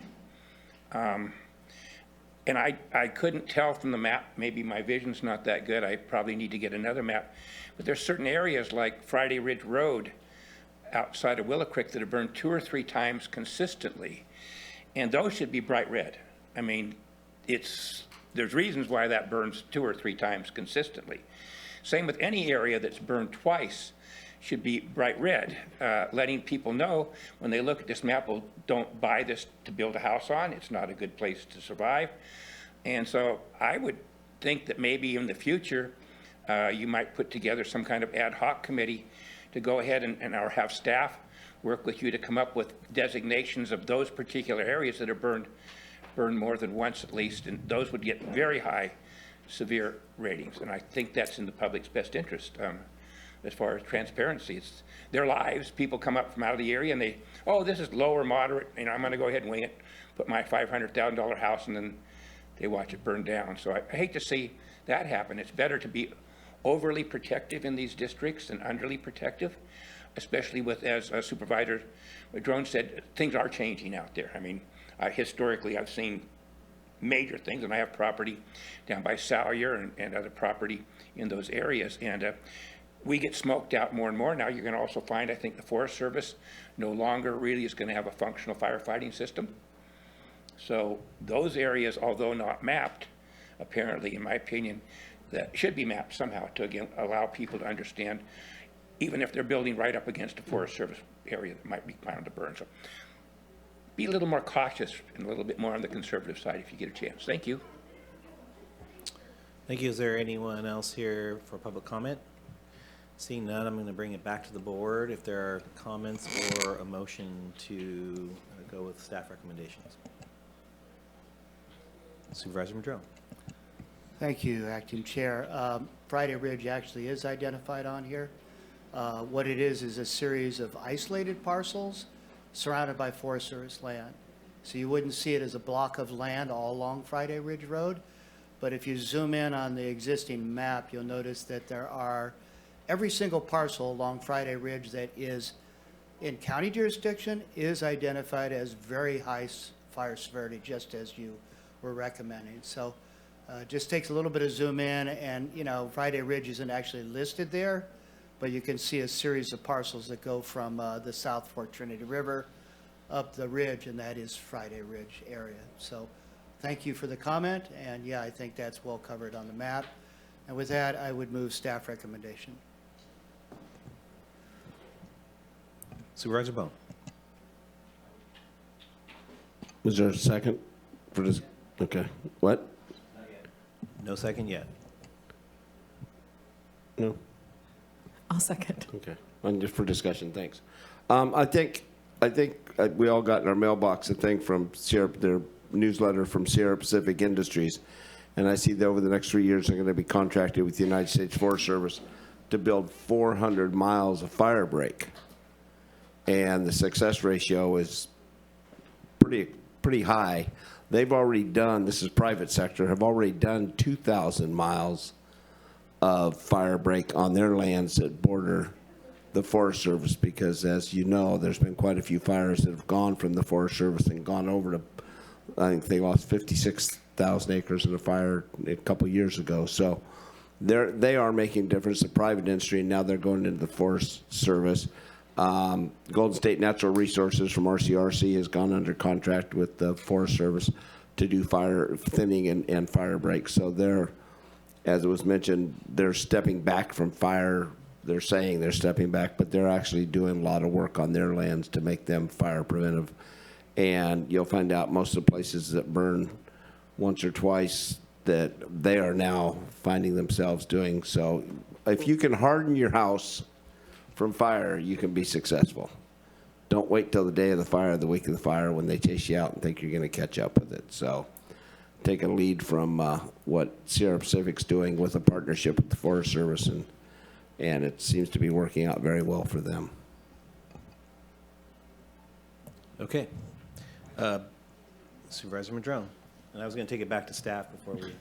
And I couldn't tell from the map, maybe my vision's not that good, I probably need to get another map, but there's certain areas like Friday Ridge Road outside of Willow Creek that have burned 2 or 3 times consistently, and those should be bright red. I mean, there's reasons why that burns 2 or 3 times consistently. Same with any area that's burned twice should be bright red, letting people know when they look at this map, well, don't buy this to build a house on. It's not a good place to survive. And so I would think that maybe in the future, you might put together some kind of ad hoc committee to go ahead and or have staff work with you to come up with designations of those particular areas that are burned more than once at least, and those would get very high severe ratings. And I think that's in the public's best interest. As far as transparency, it's their lives. People come up from out of the area and they, oh, this is low or moderate, I'm going to go ahead and wing it, put my $500,000 house, and then they watch it burn down. So I hate to see that happen. It's better to be overly protective in these districts than underly protective, especially with, as Supervisor Madrone said, things are changing out there. I mean, historically, I've seen major things, and I have property down by Salyer and other property in those areas. And we get smoked out more and more. Now you're going to also find, I think, the Forest Service no longer really is going to have a functional firefighting system. So those areas, although not mapped, apparently, in my opinion, that should be mapped somehow to, again, allow people to understand, even if they're building right up against a Forest Service area that might be bound to burn. So be a little more cautious and a little bit more on the conservative side if you get a chance. Thank you. Thank you. Is there anyone else here for public comment? Seeing none, I'm going to bring it back to the board if there are comments or a motion to go with staff recommendations. Supervisor Madrone. Thank you, Acting Chair. Friday Ridge actually is identified on here. What it is a series of isolated parcels surrounded by Forest Service land. So you wouldn't see it as a block of land all along Friday Ridge Road, but if you zoom in on the existing map, you'll notice that there are every single parcel along Friday Ridge that is in county jurisdiction is identified as very high fire severity, just as you were recommending. So just takes a little bit of zoom in, and Friday Ridge isn't actually listed there, but you can see a series of parcels that go from the South Fork Trinity River up the ridge, and that is Friday Ridge area. So thank you for the comment, and yeah, I think that's well covered on the map. And with that, I would move staff recommendation. Supervisor Bohn. Is there a second for this? Okay. What? No second yet. No? I'll second. Okay. And just for discussion, thanks. I think we all got in our mailbox a thing from their newsletter from Sierra Pacific Industries, and I see that over the next 3 years they're going to be contracted with the United States Forest Service to build 400 miles of fire break, and the success ratio is pretty high. They've already done, this is private sector, have already done 2,000 miles of fire break on their lands that border the Forest Service, because as you know, there's been quite a few fires that have gone from the Forest Service and gone over to, I think they lost 56,000 acres in a fire a couple years ago. So they are making a difference in the private industry, and now they're going into the Forest Service. Golden State Natural Resources from RCRC has gone under contract with the Forest Service to do fire thinning and fire breaks. So they're, as it was mentioned, they're stepping back from fire. They're saying they're stepping back, but they're actually doing a lot of work on their lands to make them fire preventive. And you'll find out most of the places that burn once or twice that they are now finding themselves doing. So if you can harden your house from fire, you can be successful. Don't wait till the day of the fire, the week of the fire, when they chase you out and think you're going to catch up with it. So take a lead from what Sierra Pacific's doing with a partnership with the Forest Service, and it seems to be working out very well for them. Okay. Supervisor Madrone. And I was going to take it back to staff before we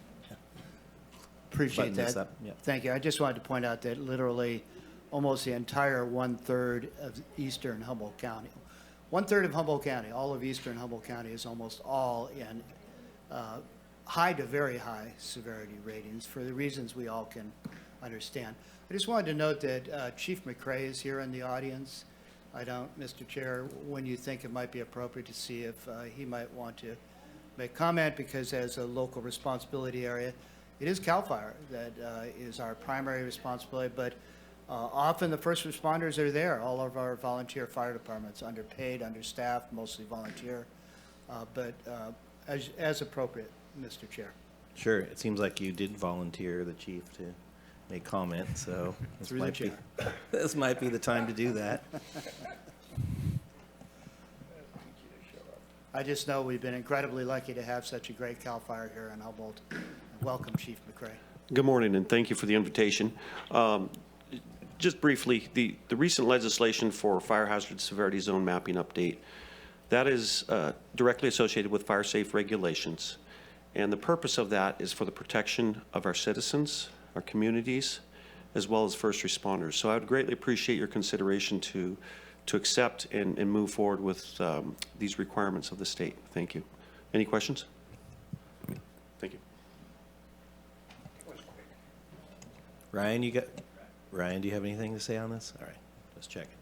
Appreciate button this that. up. Yep. Thank you. I just wanted to point out that literally almost the entire 1/3 of eastern Humboldt County, 1/3 of Humboldt County, all of eastern Humboldt County is almost all in high to very high severity ratings for the reasons we all can understand. I just wanted to note that Chief McCrae is here in the audience. I don't, Mr. Chair, when you think it might be appropriate to see if he might want to make comment, because as a local responsibility area, it is CAL FIRE that is our primary responsibility, but often the first responders are there. All of our volunteer fire departments, underpaid, understaffed, mostly volunteer, but as appropriate, Mr. Chair. Sure. It seems like you did volunteer the chief to make comment, so Through the chair. this might be the time to do that. I just know we've been incredibly lucky to have such a great CAL FIRE here in Humboldt. Welcome, Chief McCrae. Good morning, and thank you for the invitation. Just briefly, the recent legislation for fire hazard severity zone mapping update, that is directly associated with fire safe regulations. And the purpose of that is for the protection of our citizens, our communities, as well as first responders. So I would greatly appreciate your consideration to accept and move forward with these requirements of the state. Thank you. Any questions? Thank you. Ryan, you got Ryan, do you have anything to say on this? All right, just checking.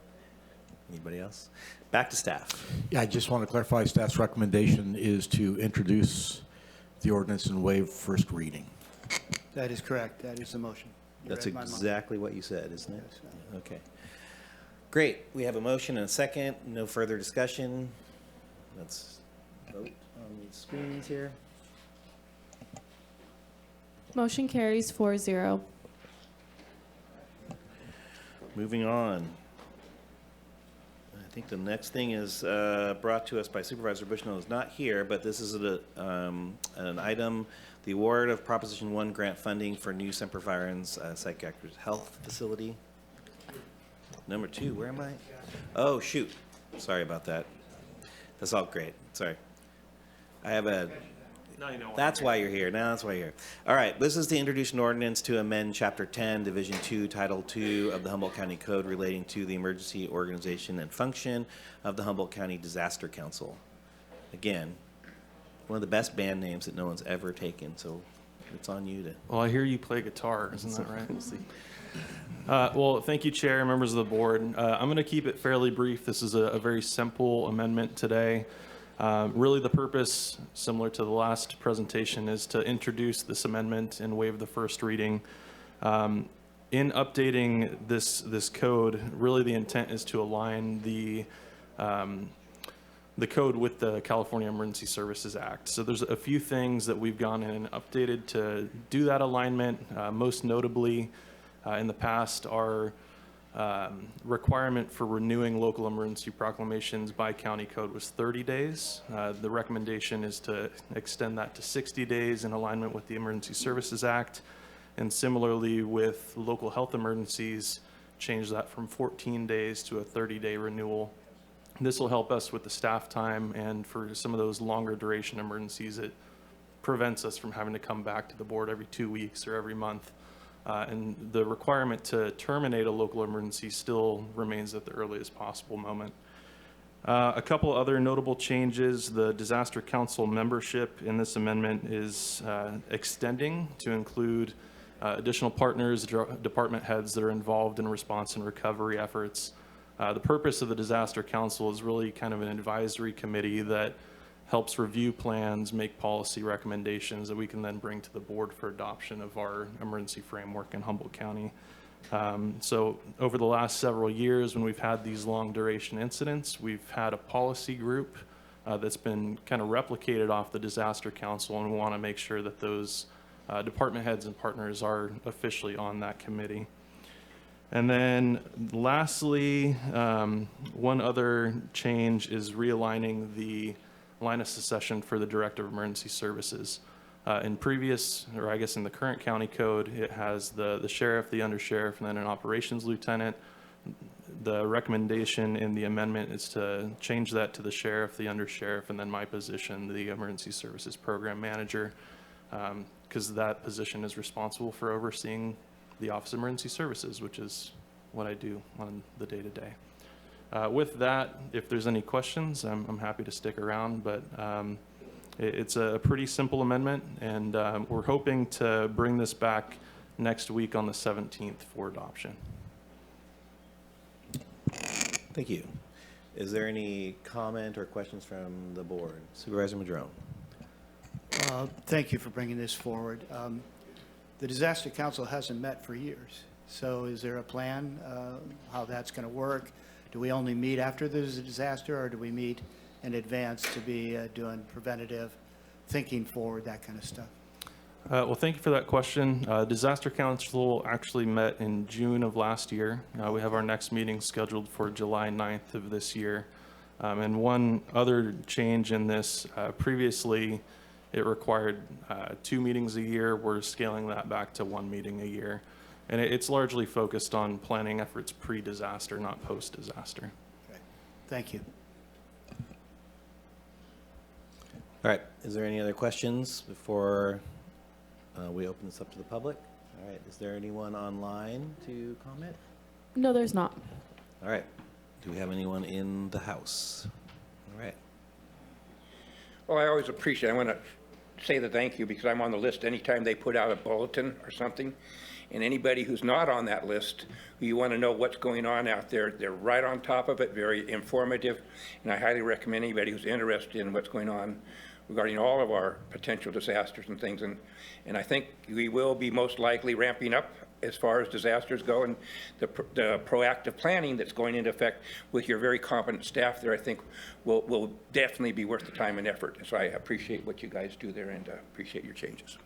Anybody else? Back to staff. Yeah, I just want to clarify, staff's recommendation is to introduce the ordinance and waive first reading. That is correct. That is the motion. You That's read my mind. exactly what you said, isn't it? Yes. Okay. Great. We have a motion and a second. No further discussion. Let's vote on the screens here. Motion carries 4-0. Moving on. I think the next thing is brought to us by Supervisor Bushnell, is not here, but this is an item, the award of Proposition 1 grant funding for new Semper Virens Psychiatric Health Facility. Number 2, where am I? Oh, shoot. Sorry about that. That's all great. Sorry. I have a... That's why you're here. Now that's why you're here. All right. This is to introduce an ordinance to amend Chapter 10, Division 2, Title 2 of the Humboldt County Code relating to the emergency organization and function of the Humboldt County Disaster Council. Again, one of the best band names that no one's ever taken, so it's on you to... Well, I hear you play guitar, isn't that right? We'll see. Well, thank you, Chair, members of the board. I'm going to keep it fairly brief. This is a very simple amendment today. Really, the purpose, similar to the last presentation, is to introduce this amendment and waive the first reading. In updating this code, really the intent is to align the code with the California Emergency Services Act. So there's a few things that we've gone in and updated to do that alignment. Most notably, in the past, our requirement for renewing local emergency proclamations by county code was 30 days. The recommendation is to extend that to 60 days in alignment with the Emergency Services Act. And similarly with local health emergencies, change that from 14 days to a 30-day renewal. This will help us with the staff time, and for some of those longer duration emergencies, it prevents us from having to come back to the board every 2 weeks or every month. And the requirement to terminate a local emergency still remains at the earliest possible moment. A couple other notable changes: the Disaster Council membership in this amendment is extending to include additional partners, department heads that are involved in response and recovery efforts. The purpose of the Disaster Council is really kind of an advisory committee that helps review plans, make policy recommendations that we can then bring to the board for adoption of our emergency framework in Humboldt County. So over the last several years, when we've had these long duration incidents, we've had a policy group that's been kind of replicated off the Disaster Council, and we want to make sure that those department heads and partners are officially on that committee. And then lastly, one other change is realigning the line of succession for the Director of Emergency Services. In previous, or I guess in the current county code, it has the sheriff, the undersheriff, and then an operations lieutenant. The recommendation in the amendment is to change that to the sheriff, the undersheriff, and then my position, the Emergency Services Program Manager, because that position is responsible for overseeing the Office of Emergency Services, which is what I do on the day-to-day. With that, if there's any questions, I'm happy to stick around, but it's a pretty simple amendment, and we're hoping to bring this back next week on the 17th for adoption. Thank you. Is there any comment or questions from the board? Supervisor Madrone. Thank you for bringing this forward. The Disaster Council hasn't met for years, so is there a plan how that's going to work? Do we only meet after there's a disaster, or do we meet in advance to be doing preventative, thinking forward, that kind of stuff? Well, thank you for that question. Disaster Council actually met in June of last year. We have our next meeting scheduled for July 9th of this year. And one other change in this, previously it required 2 meetings a year. We're scaling that back to 1 meeting a year. And it's largely focused on planning efforts pre-disaster, not post-disaster. Okay. Thank you. All right. Is there any other questions before we open this up to the public? All right. Is there anyone online to comment? No, there's not. All right. Do we have anyone in the house? All right. Well, I always appreciate, I want to say the thank you because I'm on the list anytime they put out a bulletin or something. And anybody who's not on that list, who you want to know what's going on out there, they're right on top of it, very informative. And I highly recommend anybody who's interested in what's going on regarding all of our potential disasters and things. And I think we will be most likely ramping up as far as disasters go, and the proactive planning that's going into effect with your very competent staff there, I think will definitely be worth the time and effort. So I appreciate what you guys do there, and appreciate your changes.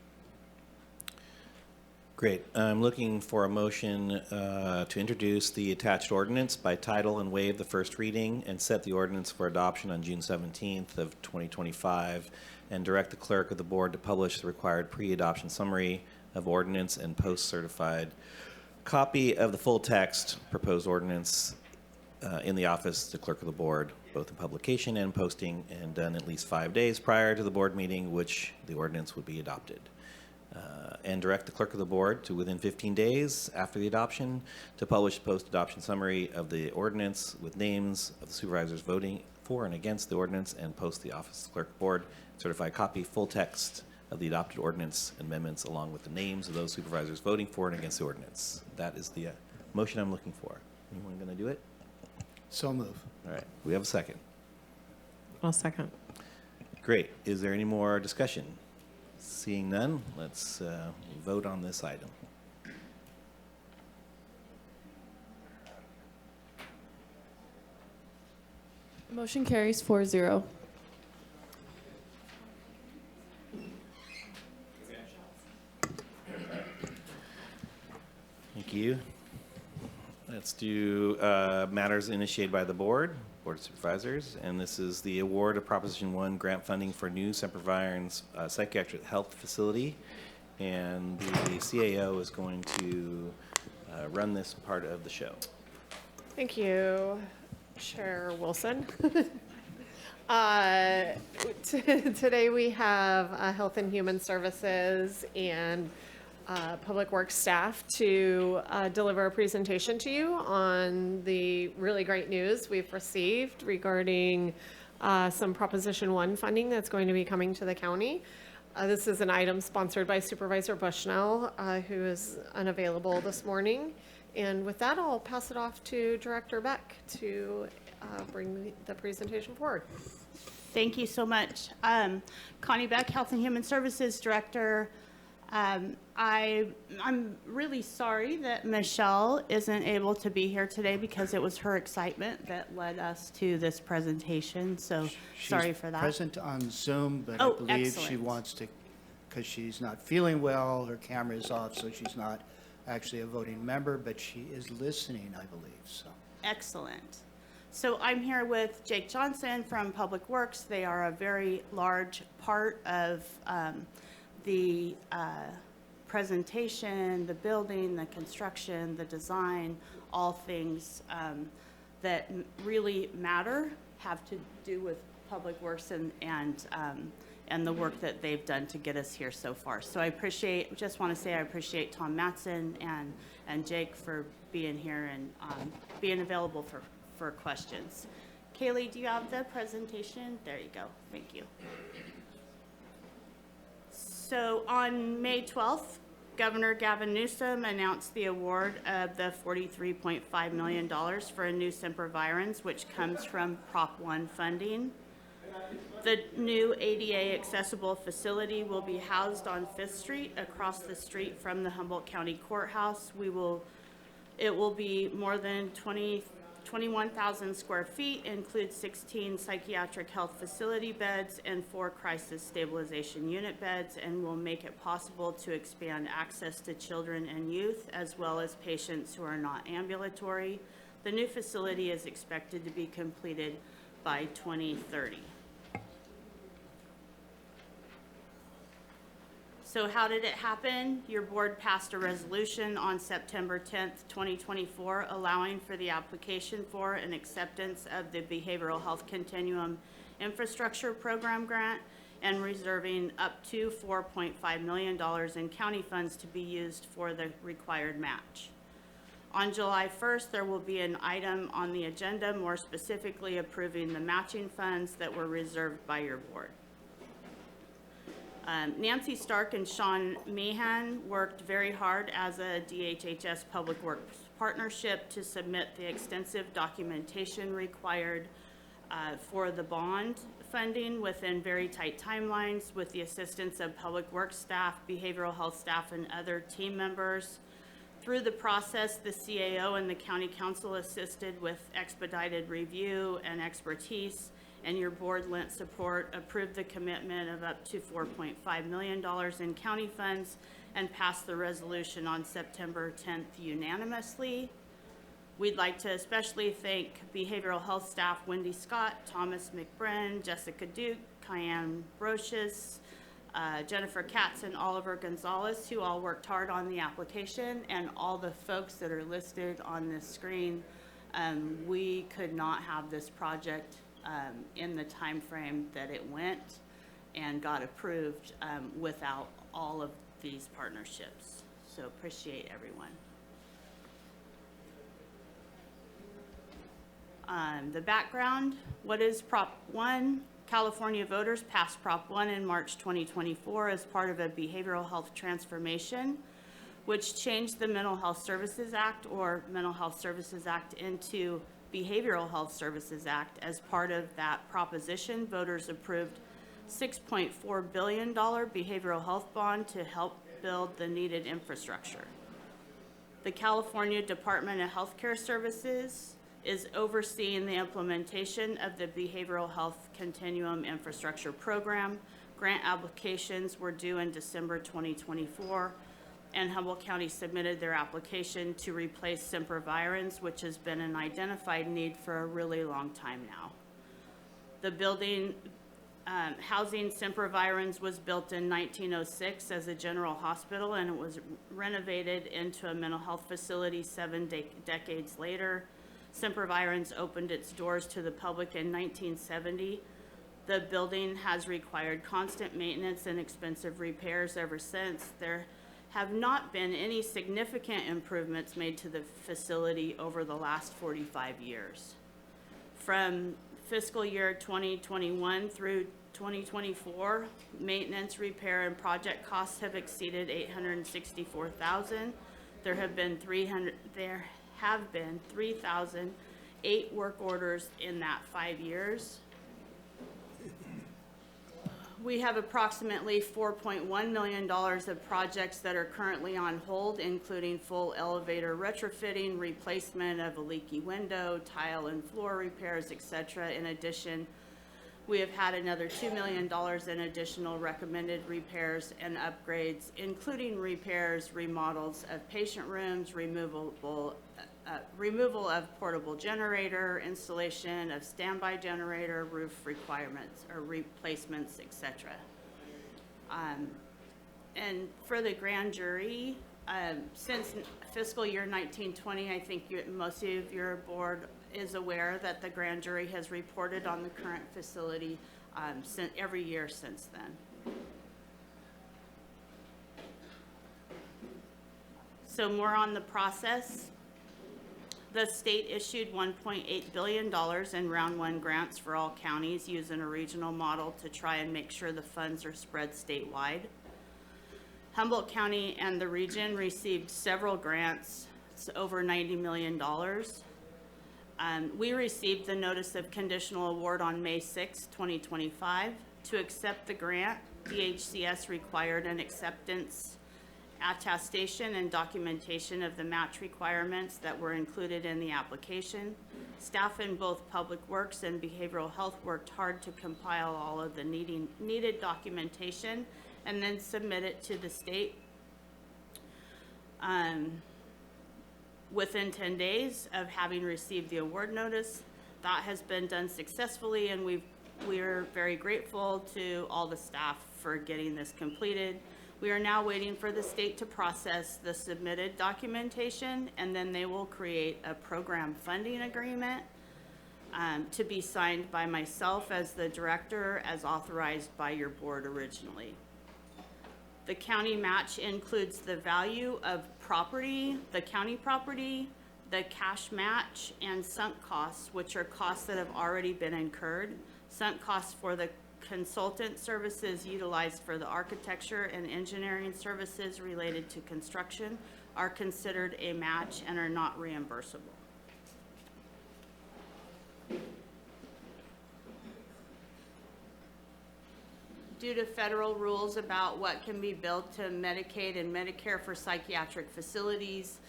Great. I'm looking for a motion to introduce the attached ordinance by title and waive the first reading and set the ordinance for adoption on June 17th of 2025, and direct the clerk of the board to publish the required pre-adoption summary of ordinance and post-certified copy of the full text proposed ordinance in the office of the clerk of the board, both in publication and posting, and done at least 5 days prior to the board meeting, which the ordinance would be adopted. And direct the clerk of the board to, within 15 days after the adoption, to publish post-adoption summary of the ordinance with names of the supervisors voting for and against the ordinance, and post the office of the clerk board certified copy full text of the adopted ordinance amendments along with the names of those supervisors voting for and against the ordinance. That is the motion I'm looking for. Anyone going to do it? So move. All right. We have a second. I'll second. Great. Is there any more discussion? Seeing none, let's vote on this item. Motion carries 4-0. Thank you. Let's do matters initiated by the Board of Supervisors, and this is the award of Proposition 1 grant funding for new Semper Virens psychiatric health facility, and the CAO is going to run this part of the show. Thank you, Chair Wilson. Today we have Health and Human Services and Public Works staff to deliver a presentation to you on the really great news we've received regarding some Proposition 1 funding that's going to be coming to the county. This is an item sponsored by Supervisor Bushnell, who is unavailable this morning. And with that, I'll pass it off to Director Beck to bring the presentation forward. Thank you so much. Connie Beck, Health and Human Services Director. I'm really sorry that Michelle isn't able to be here today because it was her excitement that led us to this presentation. So sorry for that. She's present on Zoom, but Oh, I believe excellent. she wants to, because she's not feeling well, her camera is off, so she's not actually a voting member, but she is listening, I believe, so. Excellent. So I'm here with Jake Johnson from Public Works. They are a very large part of the presentation, the building, the construction, the design, all things that really matter have to do with Public Works and the work that they've done to get us here so far. So I just want to say I appreciate Tom Matson and Jake for being here and being available for questions. Kaylee, do you have the presentation? There you go. Thank you. So on May 12th, Governor Gavin Newsom announced the award of the $43.5 million for a new Semper Virens, which comes from Prop 1 funding. The new ADA accessible facility will be housed on 5th Street across the street from the Humboldt County Courthouse. It will be more than 21,000 square feet, includes 16 psychiatric health facility beds and 4 crisis stabilization unit beds, and will make it possible to expand access to children and youth, as well as patients who are not ambulatory. The new facility is expected to be completed by 2030. So how did it happen? Your board passed a resolution on September 10th, 2024, allowing for the application for and acceptance of the Behavioral Health Continuum Infrastructure Program grant and reserving up to $4.5 million in county funds to be used for the required match. On July 1st, there will be an item on the agenda, more specifically approving the matching funds that were reserved by your board. Nancy Stark and Sean Mahan worked very hard as a DHHS Public Works partnership to submit the extensive documentation required for the bond funding within very tight timelines with the assistance of public works staff, behavioral health staff, and other team members. Through the process, the CAO and the county council assisted with expedited review and expertise, and your board lent support, approved the commitment of up to $4.5 million in county funds, and passed the resolution on September 10th unanimously. We'd like to especially thank behavioral health staff Wendy Scott, Thomas McBrennan, Jessica Duke, Cayenne Brochus, Jennifer Katz, and Oliver Gonzalez, who all worked hard on the application, and all the folks that are listed on this screen. We could not have this project in the time frame that it went and got approved without all of these partnerships. So appreciate everyone. The background, what is Prop 1? California voters passed Prop 1 in March 2024 as part of a behavioral health transformation, which changed the Mental Health Services Act, or Mental Health Services Act, into Behavioral Health Services Act. As part of that proposition, voters approved $6.4 billion behavioral health bond to help build the needed infrastructure. The California Department of Healthcare Services is overseeing the implementation of the Behavioral Health Continuum Infrastructure Program. Grant applications were due in December 2024, and Humboldt County submitted their application to replace Supervisors, which has been an identified need for a really long time now. The building, housing Supervisors, was built in 1906 as a general hospital, and it was renovated into a mental health facility 7 decades later. Supervisors opened its doors to the public in 1970. The building has required constant maintenance and expensive repairs ever since. There have not been any significant improvements made to the facility over the last 45 years. From fiscal year 2021 through 2024, maintenance, repair, and project costs have exceeded $864,000. There have been 3,008 work orders in that 5 years. We have approximately $4.1 million of projects that are currently on hold, including full elevator retrofitting, replacement of a leaky window, tile and floor repairs, etc. In addition, we have had another $2 million in additional recommended repairs and upgrades, including repairs, remodels of patient rooms, removal of portable generator, installation of standby generator, roof requirements or replacements, etc. And for the grand jury, since fiscal year 1920, I think most of your board is aware that the grand jury has reported on the current facility every year since then. So more on the process. The state issued $1.8 billion in round one grants for all counties using a regional model to try and make sure the funds are spread statewide. Humboldt County and the region received several grants, it's over $90 million. We received the notice of conditional award on May 6, 2025. To accept the grant, DHCS required an acceptance attestation and documentation of the match requirements that were included in the application. Staff in both Public Works and Behavioral Health worked hard to compile all of the needed documentation and then submit it to the state. Within 10 days of having received the award notice, that has been done successfully, and we're very grateful to all the staff for getting this completed. We are now waiting for the state to process the submitted documentation, and then they will create a program funding agreement to be signed by myself as the director, as authorized by your board originally. The county match includes the value of property, the county property, the cash match, and sunk costs, which are costs that have already been incurred. Sunk costs for the consultant services utilized for the architecture and engineering services related to construction are considered a match and are not reimbursable. Due to federal rules about what can be billed to Medicaid and Medicare for psychiatric facilities,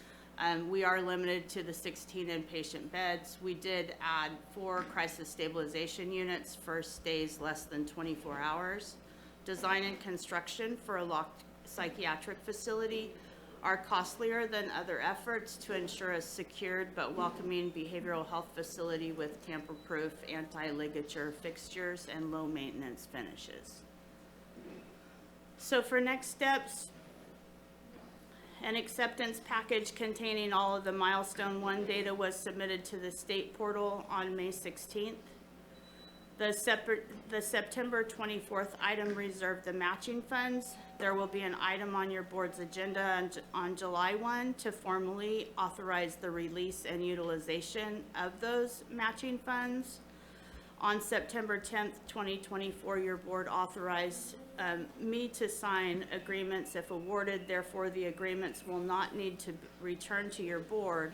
we are limited to the 16 inpatient beds. We did add 4 crisis stabilization units for stays less than 24 hours. Design and construction for a locked psychiatric facility are costlier than other efforts to ensure a secured but welcoming behavioral health facility with tamper-proof, anti-ligature fixtures and low-maintenance finishes. So for next steps, an acceptance package containing all of the Milestone 1 data was submitted to the state portal on May 16th. The September 24th item reserved the matching funds. There will be an item on your board's agenda on July 1 to formally authorize the release and utilization of those matching funds. On September 10th, 2024, your board authorized me to sign agreements if awarded. Therefore, the agreements will not need to return to your board.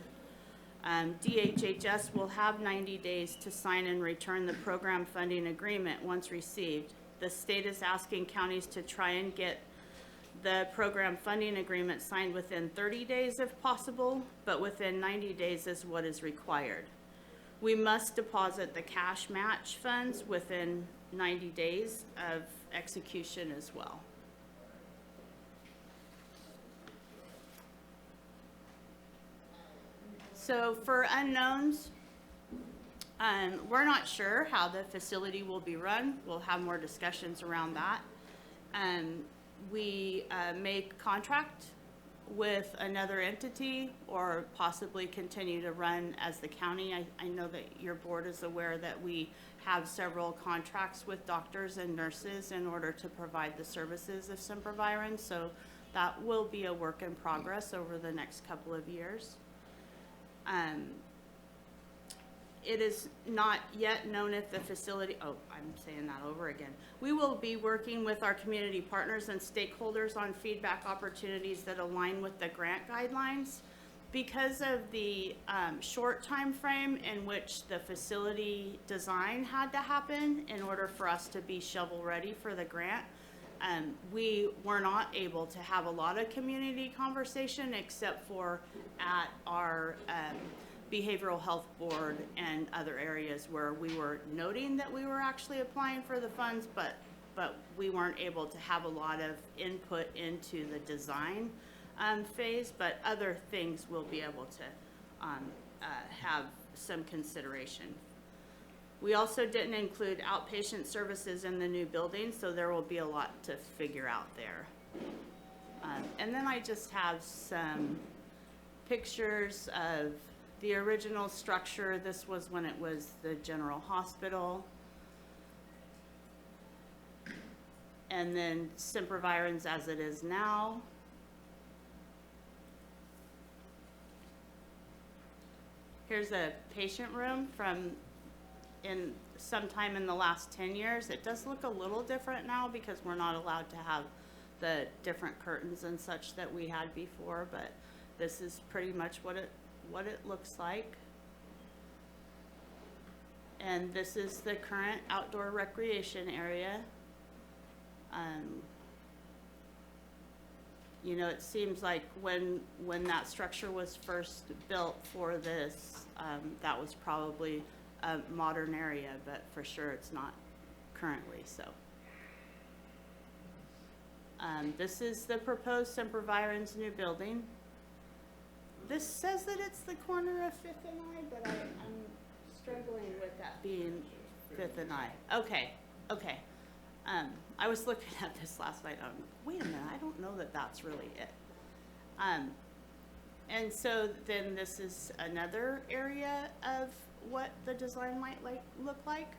DHHS will have 90 days to sign and return the program funding agreement once received. The state is asking counties to try and get the program funding agreement signed within 30 days if possible, but within 90 days is what is required. We must deposit the cash match funds within 90 days of execution as well. So for unknowns, we're not sure how the facility will be run. We'll have more discussions around that. We may contract with another entity or possibly continue to run as the county. I know that your board is aware that we have several contracts with doctors and nurses in order to provide the services of Supervisors, so that will be a work in progress over the next couple of years. It is not yet known if the facility, oh, I'm saying that over again. We will be working with our community partners and stakeholders on feedback opportunities that align with the grant guidelines. Because of the short time frame in which the facility design had to happen in order for us to be shovel ready for the grant, we were not able to have a lot of community conversation except for at our behavioral health board and other areas where we were noting that we were actually applying for the funds, but we weren't able to have a lot of input into the design phase, but other things we'll be able to have some consideration. We also didn't include outpatient services in the new building, so there will be a lot to figure out there. And then I just have some pictures of the original structure. This was when it was the general hospital. And then Supervisors as it is now. Here's a patient room from sometime in the last 10 years. It does look a little different now because we're not allowed to have the different curtains and such that we had before, but this is pretty much what it looks like. And this is the current outdoor recreation area. You know, it seems like when that structure was first built for this, that was probably a modern area, but for sure it's not currently so. This is the proposed Supervisors new building. This says that it's the corner of 5th and I, but I'm struggling with that being 5th and I. Okay. I was looking at this last night. Wait a minute, I don't know that that's really it. And so then this is another area of what the design might look like.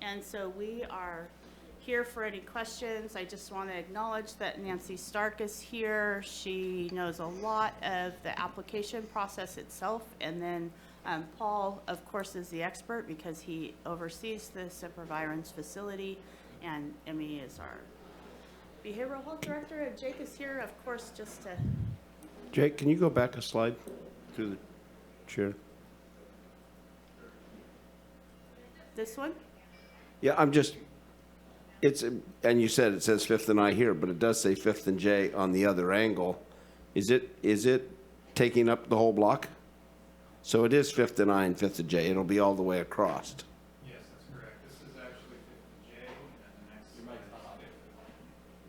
And so we are here for any questions. I just want to acknowledge that Nancy Stark is here. She knows a lot of the application process itself. And then Paul, of course, is the expert because he oversees the Supervisors facility. And Emmy is our behavioral health director. And Jake is here, of course, just to... Jake, can you go back a slide through the chair? This one? Yeah, I'm just, and you said it says 5th and I here, but it does say 5th and J on the other angle. Is it taking up the whole block? So it is 5th and I and 5th and J. It'll be all the way across. Yes, that's correct. This is actually 5th and J, and the next slide is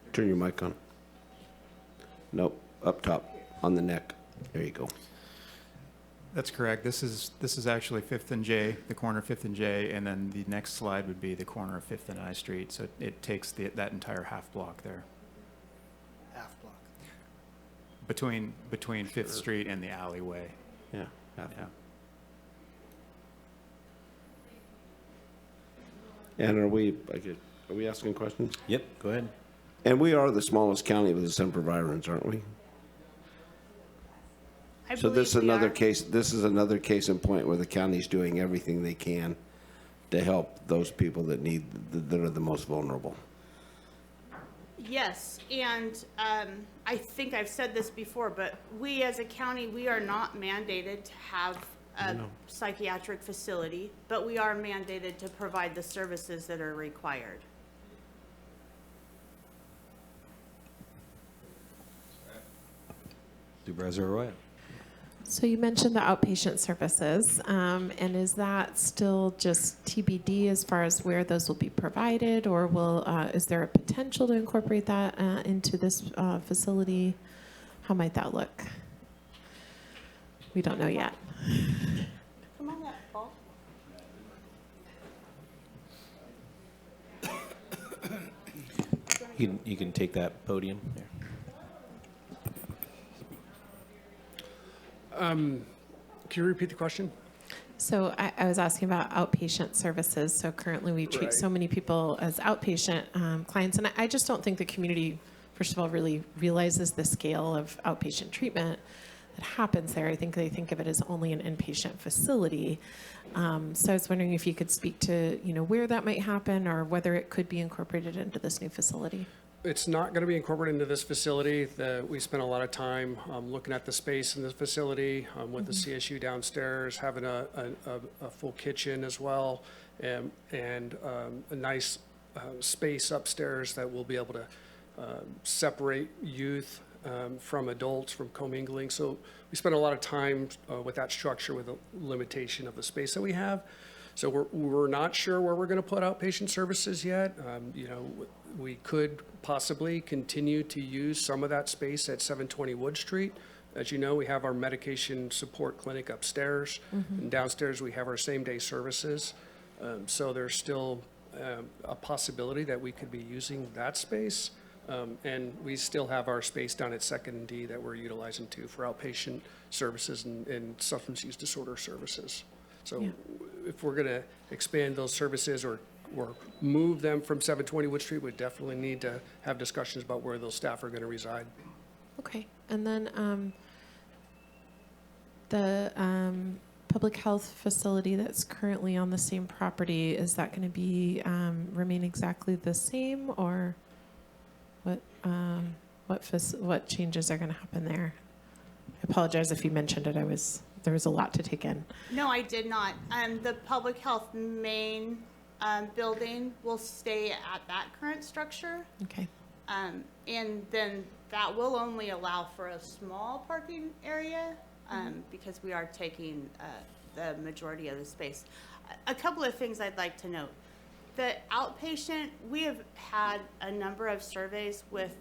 5th. Turn your mic on. Nope, up top on the neck. There you go. That's correct. This is actually 5th and J, the corner of 5th and J, and then the next slide would be the corner of 5th and I Street. So it takes that entire half block there. Half block. Between 5th Street and the alleyway. Yeah. Half. Yeah. And are we asking questions? Yep, go ahead. And we are the smallest county with the Supervisors, aren't we? I So this is believe we another are. case. This is another case in point where the county's doing everything they can to help those people that are the most vulnerable. Yes, and I think I've said this before, but we as a county, we are not mandated to have a psychiatric facility, but we are mandated to provide the services that are required. Supervisor Arroyo. So you mentioned the outpatient services, and is that still just TBD as far as where those will be provided, or is there a potential to incorporate that into this facility? How might that look? We don't know yet. Come on up, Paul. You can take that podium there. Can you repeat the question? So I was asking about outpatient services. So currently we treat so many people as outpatient clients, and I just don't think the community, first of all, really realizes the scale of outpatient treatment that happens there. I think they think of it as only an inpatient facility. So I was wondering if you could speak to, where that might happen or whether it could be incorporated into this new facility. It's not going to be incorporated into this facility. We spent a lot of time looking at the space in this facility with the CSU downstairs, having a full kitchen as well, and a nice space upstairs that will be able to separate youth from adults, from commingling. So we spent a lot of time with that structure, with the limitation of the space that we have. So we're not sure where we're going to put outpatient services yet. We could possibly continue to use some of that space at 720 Wood Street. As you know, we have our medication support clinic upstairs, and downstairs we have our same-day services. So there's still a possibility that we could be using that space. And we still have our space down at 2nd and D that we're utilizing too for outpatient services and substance use disorder services. So if we're going to expand those services or move them from 720 Wood Street, we definitely need to have discussions about where those staff are going to reside. Okay. And then the public health facility that's currently on the same property, is that going to be remain exactly the same, or what changes are going to happen there? I apologize if you mentioned it. There was a lot to take in. No, I did not. The public health main building will stay at that current structure. Okay. And then that will only allow for a small parking area because we are taking the majority of the space. A couple of things I'd like to note. The outpatient, we have had a number of surveys with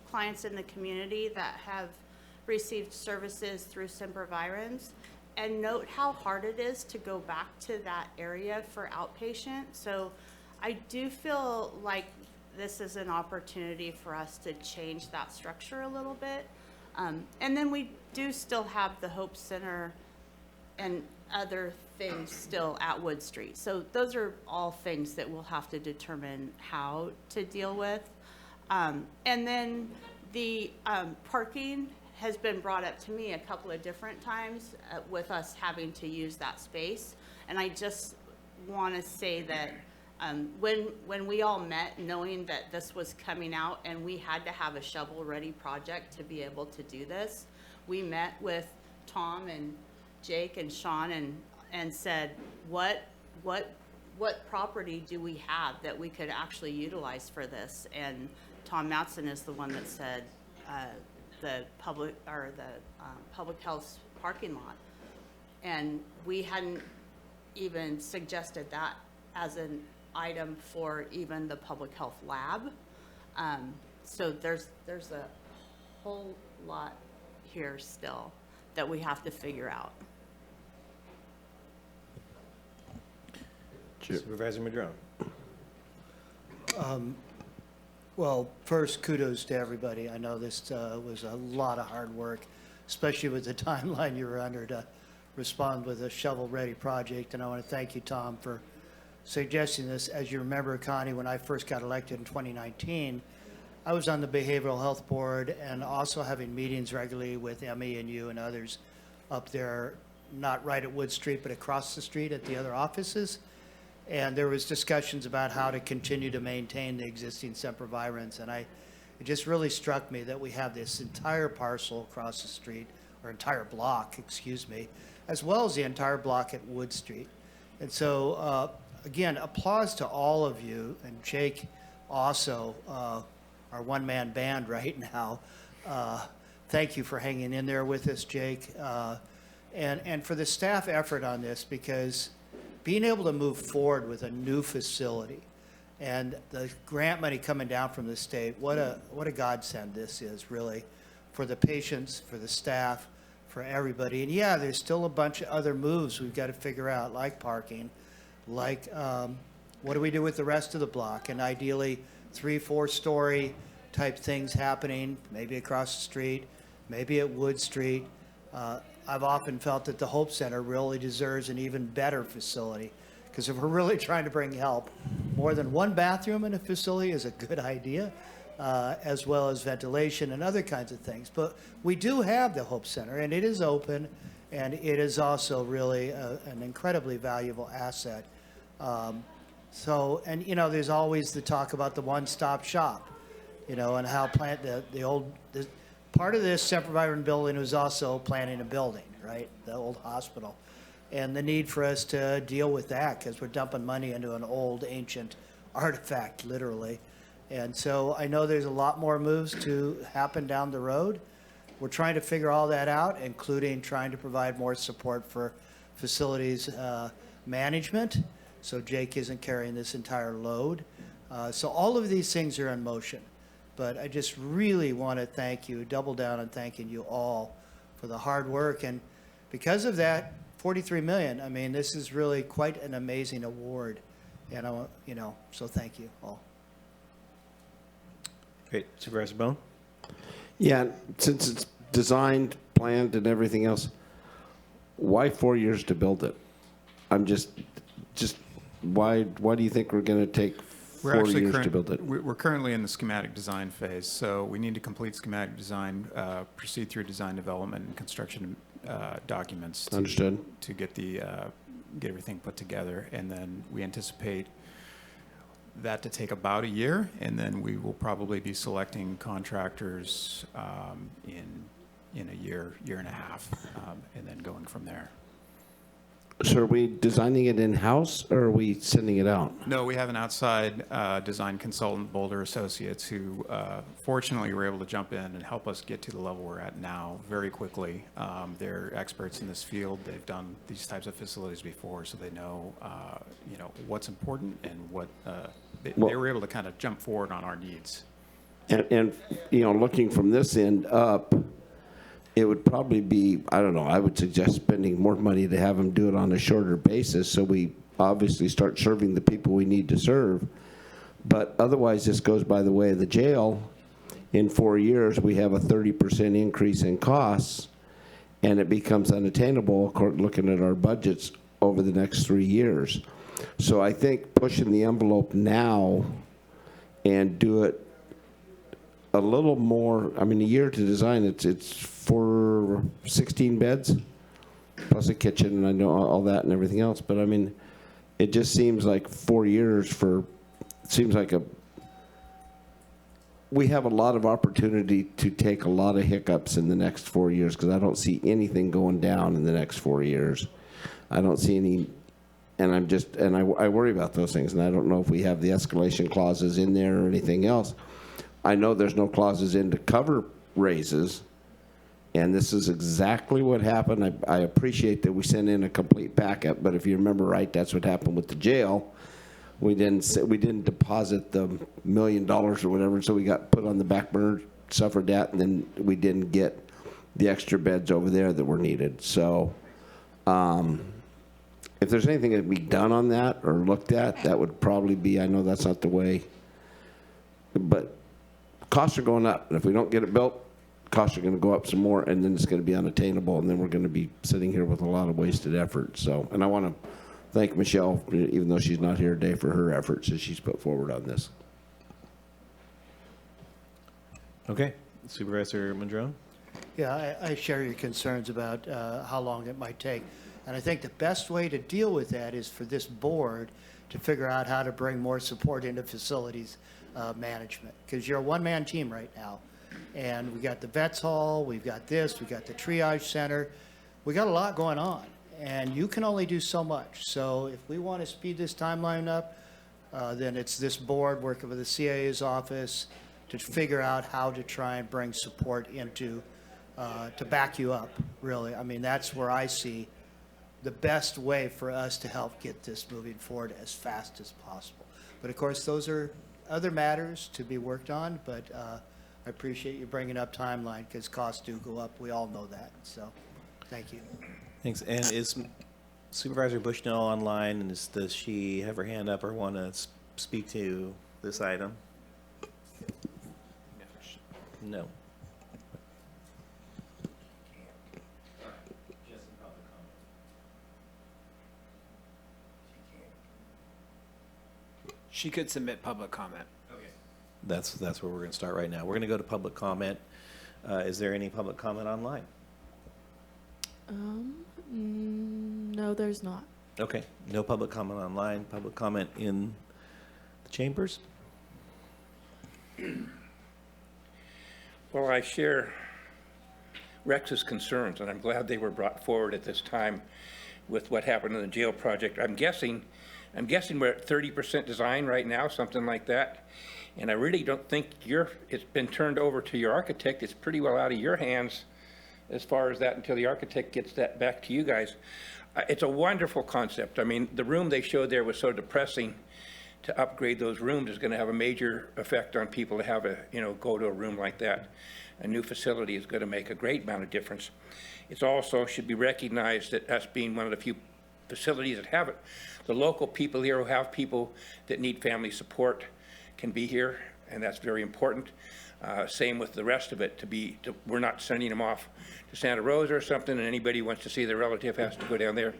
clients in the community that have received services through Supervisors, and note how hard it is to go back to that area for outpatient. So I do feel like this is an opportunity for us to change that structure a little bit. And then we do still have the Hope Center and other things still at Wood Street. So those are all things that we'll have to determine how to deal with. And then the parking has been brought up to me a couple of different times with us having to use that space. And I just want to say that when we all met, knowing that this was coming out and we had to have a shovel-ready project to be able to do this, we met with Tom and Jake and Sean and said, what property do we have that we could actually utilize for this? And Tom Matson is the one that said the public health parking lot, and we hadn't even suggested that as an item for even the public health lab. So there's a whole lot here still that we have to figure out. Supervisor Madrone. Well, first, kudos to everybody. I know this was a lot of hard work, especially with the timeline you were under to respond with a shovel-ready project. And I want to thank you, Tom, for suggesting this. As you remember, Connie, when I first got elected in 2019, I was on the Behavioral Health Board and also having meetings regularly with Emmy and you and others up there, not right at Wood Street, but across the street at the other offices. And there was discussions about how to continue to maintain the existing sempervirens. And it just really struck me that we have this entire parcel across the street, or entire block, excuse me, as well as the entire block at Wood Street. And so, again, applause to all of you, and Jake also, our one-man band right now. Thank you for hanging in there with us, Jake. And for the staff effort on this, because being able to move forward with a new facility and the grant money coming down from the state, what a godsend this is, really, for the patients, for the staff, for everybody. And yeah, there's still a bunch of other moves we've got to figure out, like parking, like what do we do with the rest of the block, and ideally 3-4-story type things happening, maybe across the street, maybe at Wood Street. I've often felt that the Hope Center really deserves an even better facility, because if we're really trying to bring help, more than one bathroom in a facility is a good idea, as well as ventilation and other kinds of things. But we do have the Hope Center, and it is open, and it is also really an incredibly valuable asset. So, and you know, there's always the talk about the one-stop shop, you know, and how part of this Semperviron building was also planning a building, right? The old hospital. And the need for us to deal with that, because we're dumping money into an old ancient artifact, literally. And so I know there's a lot more moves to happen down the road. We're trying to figure all that out, including trying to provide more support for facilities management, so Jake isn't carrying this entire load. So all of these things are in motion. But I just really want to thank you, double down on thanking you all for the hard work. And because of that, $43 million, I mean, this is really quite an amazing award. And, so thank you all. Great. Supervisor Bohn? Yeah, since it's designed, planned, and everything else, why 4 years to build it? I'm just why do you think we're going to take 4 years to build it? We're currently in the schematic design phase, so we need to complete schematic design, proceed through design development and construction documents. Understood. To get everything put together, and then we anticipate that to take about a year, and then we will probably be selecting contractors in a year and a half, and then going from there. So are we designing it in-house, or are we sending it out? No, we have an outside design consultant, Boulder Associates, who fortunately were able to jump in and help us get to the level we're at now very quickly. They're experts in this field. They've done these types of facilities before, so they know, what's important and what they were able to kind of jump forward on our needs. And looking from this end up, it would probably be, I don't know, I would suggest spending more money to have them do it on a shorter basis, so we obviously start serving the people we need to serve. But otherwise, this goes by the way of the jail. In 4 years, we have a 30% increase in costs, and it becomes unattainable, looking at our budgets over the next 3 years. So I think pushing the envelope now and do it a little more, I mean, a year to design, it's for 16 beds, plus a kitchen, and I know all that and everything else, but I mean, it just seems like 4 years seems like we have a lot of opportunity to take a lot of hiccups in the next 4 years, because I don't see anything going down in the next 4 years. I don't see any, and I worry about those things, and I don't know if we have the escalation clauses in there or anything else. I know there's no clauses in to cover raises, and this is exactly what happened. I appreciate that we sent in a complete packet, but if you remember right, that's what happened with the jail. We didn't deposit the $1 million or whatever, so we got put on the back burner, suffered that, and then we didn't get the extra beds over there that were needed. So if there's anything that can be done on that or looked at, that would probably be, I know that's not the way, but costs are going up, and if we don't get it built, costs are going to go up some more, and then it's going to be unattainable, and then we're going to be sitting here with a lot of wasted effort. So, and I want to thank Michelle, even though she's not here today, for her efforts that she's put forward on this. Okay, Supervisor Madrone? Yeah, I share your concerns about how long it might take. And I think the best way to deal with that is for this board to figure out how to bring more support into facilities management. Because you're a one-man team right now. And we got the vets hall, we've got this, we got the triage center. We got a lot going on. And you can only do so much. So if we want to speed this timeline up, then it's this board working with the CIA's office to figure out how to try and bring support into, to back you up, really. I mean, that's where I see the best way for us to help get this moving forward as fast as possible. But of course, those are other matters to be worked on, but I appreciate you bringing up timeline, because costs do go up. We all know that. So thank you. Thanks. And is Supervisor Bushnell online, and does she have her hand up or want to speak to this item? No. She could submit public comment. Okay. That's where we're going to start right now. We're going to go to public comment. Is there any public comment online? No, there's not. Okay, no public comment online. Public comment in the chambers? Well, I share Rex's concerns, and I'm glad they were brought forward at this time with what happened in the jail project. I'm guessing we're at 30% design right now, something like that. And I really don't think it's been turned over to your architect. It's pretty well out of your hands as far as that until the architect gets that back to you guys. It's a wonderful concept. I mean, the room they showed there was so depressing. To upgrade those rooms is going to have a major effect on people to have go to a room like that. A new facility is going to make a great amount of difference. It also should be recognized that us being one of the few facilities that have it, the local people here who have people that need family support can be here, and that's very important. Same with the rest of it. We're not sending them off to Santa Rosa or something, and anybody who wants to see their relative has to go down there.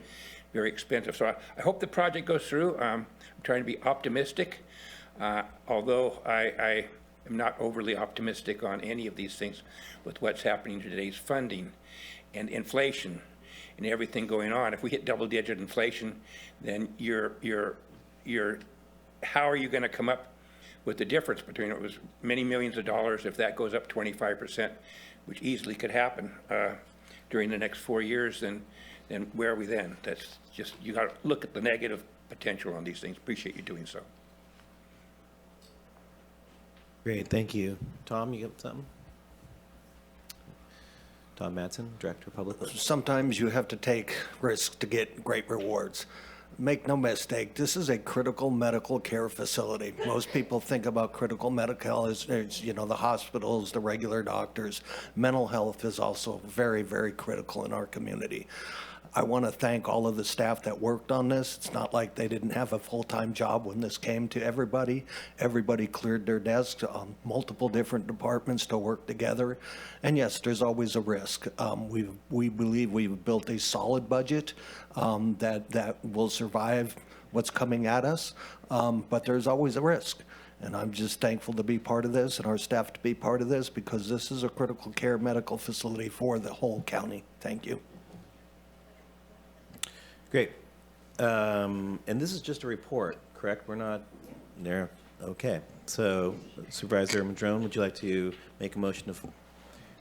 Very expensive. So I hope the project goes through. I'm trying to be optimistic, although I am not overly optimistic on any of these things with what's happening to today's funding and inflation and everything going on. If we hit double-digit inflation, then how are you going to come up with the difference between it was many millions of dollars if that goes up 25%, which easily could happen during the next 4 years, then where are we then? That's just, you got to look at the negative potential on these things. Appreciate you doing so. Great, thank you. Tom, you got something? Tom Madsen, Director of Public Works. Sometimes you have to take risks to get great rewards. Make no mistake, this is a critical medical care facility. Most people think about critical medical as, the hospitals, the regular doctors. Mental health is also very, very critical in our community. I want to thank all of the staff that worked on this. It's not like they didn't have a full-time job when this came to everybody. Everybody cleared their desks on multiple different departments to work together. And yes, there's always a risk. We believe we've built a solid budget that will survive what's coming at us, but there's always a risk. And I'm just thankful to be part of this and our staff to be part of this, because this is a critical care medical facility for the whole county. Thank you. Great. And this is just a report, correct? We're not there. Okay. So Supervisor Madrone, would you like to make a motion to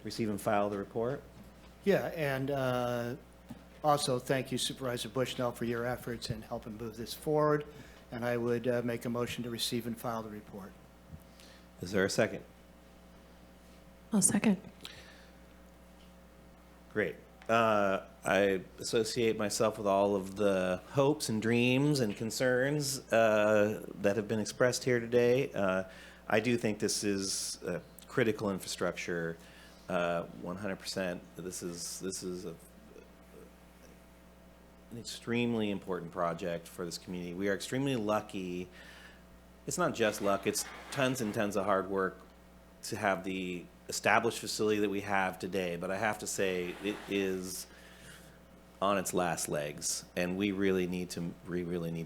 receive and file the report? Yeah, and also thank you, Supervisor Bushnell, for your efforts in helping move this forward. And I would make a motion to receive and file the report. Is there a second? I'll second. Great. I associate myself with all of the hopes and dreams and concerns that have been expressed here today. I do think this is critical infrastructure, 100%. This is an extremely important project for this community. We are extremely lucky. It's not just luck, it's tons and tons of hard work to have the established facility that we have today, but I have to say it is on its last legs, and we really need to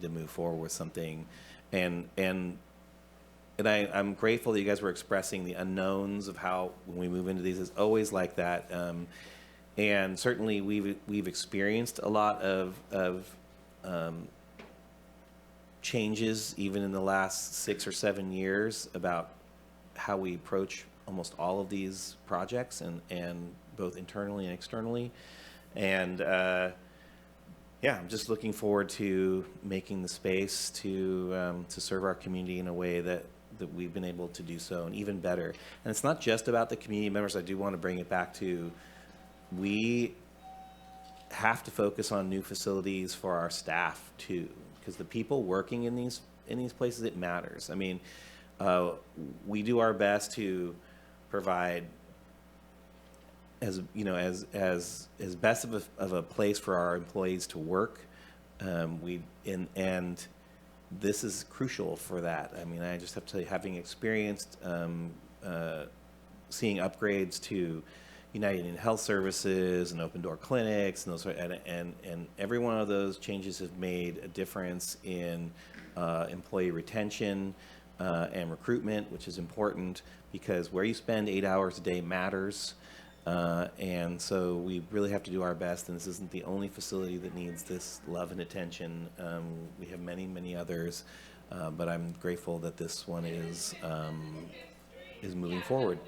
move forward with something. And I'm grateful that you guys were expressing the unknowns of how when we move into these, it's always like that. And certainly we've experienced a lot of changes even in the last 6 or 7 years about how we approach almost all of these projects, and both internally and externally. And yeah, I'm just looking forward to making the space to serve our community in a way that we've been able to do so, and even better. And it's not just about the community members. I do want to bring it back to, we have to focus on new facilities for our staff too, because the people working in these places, it matters. I mean, we do our best to provide as best of a place for our employees to work. And this is crucial for that. I mean, I just have to tell you, having experienced seeing upgrades to United Indian Health Services and open door clinics and those, and every one of those changes have made a difference in employee retention and recruitment, which is important, because where you spend 8 hours a day matters. And so we really have to do our best, and this isn't the only facility that needs this love and attention. We have many, many others, but I'm grateful that this one is moving forward.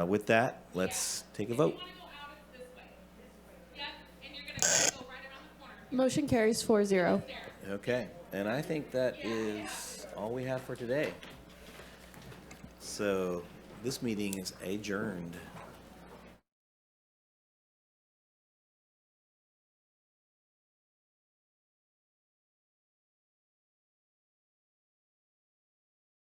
With that, let's take a vote. Motion carries 4-0. Okay, and I think that is all we have for today. So this meeting is adjourned.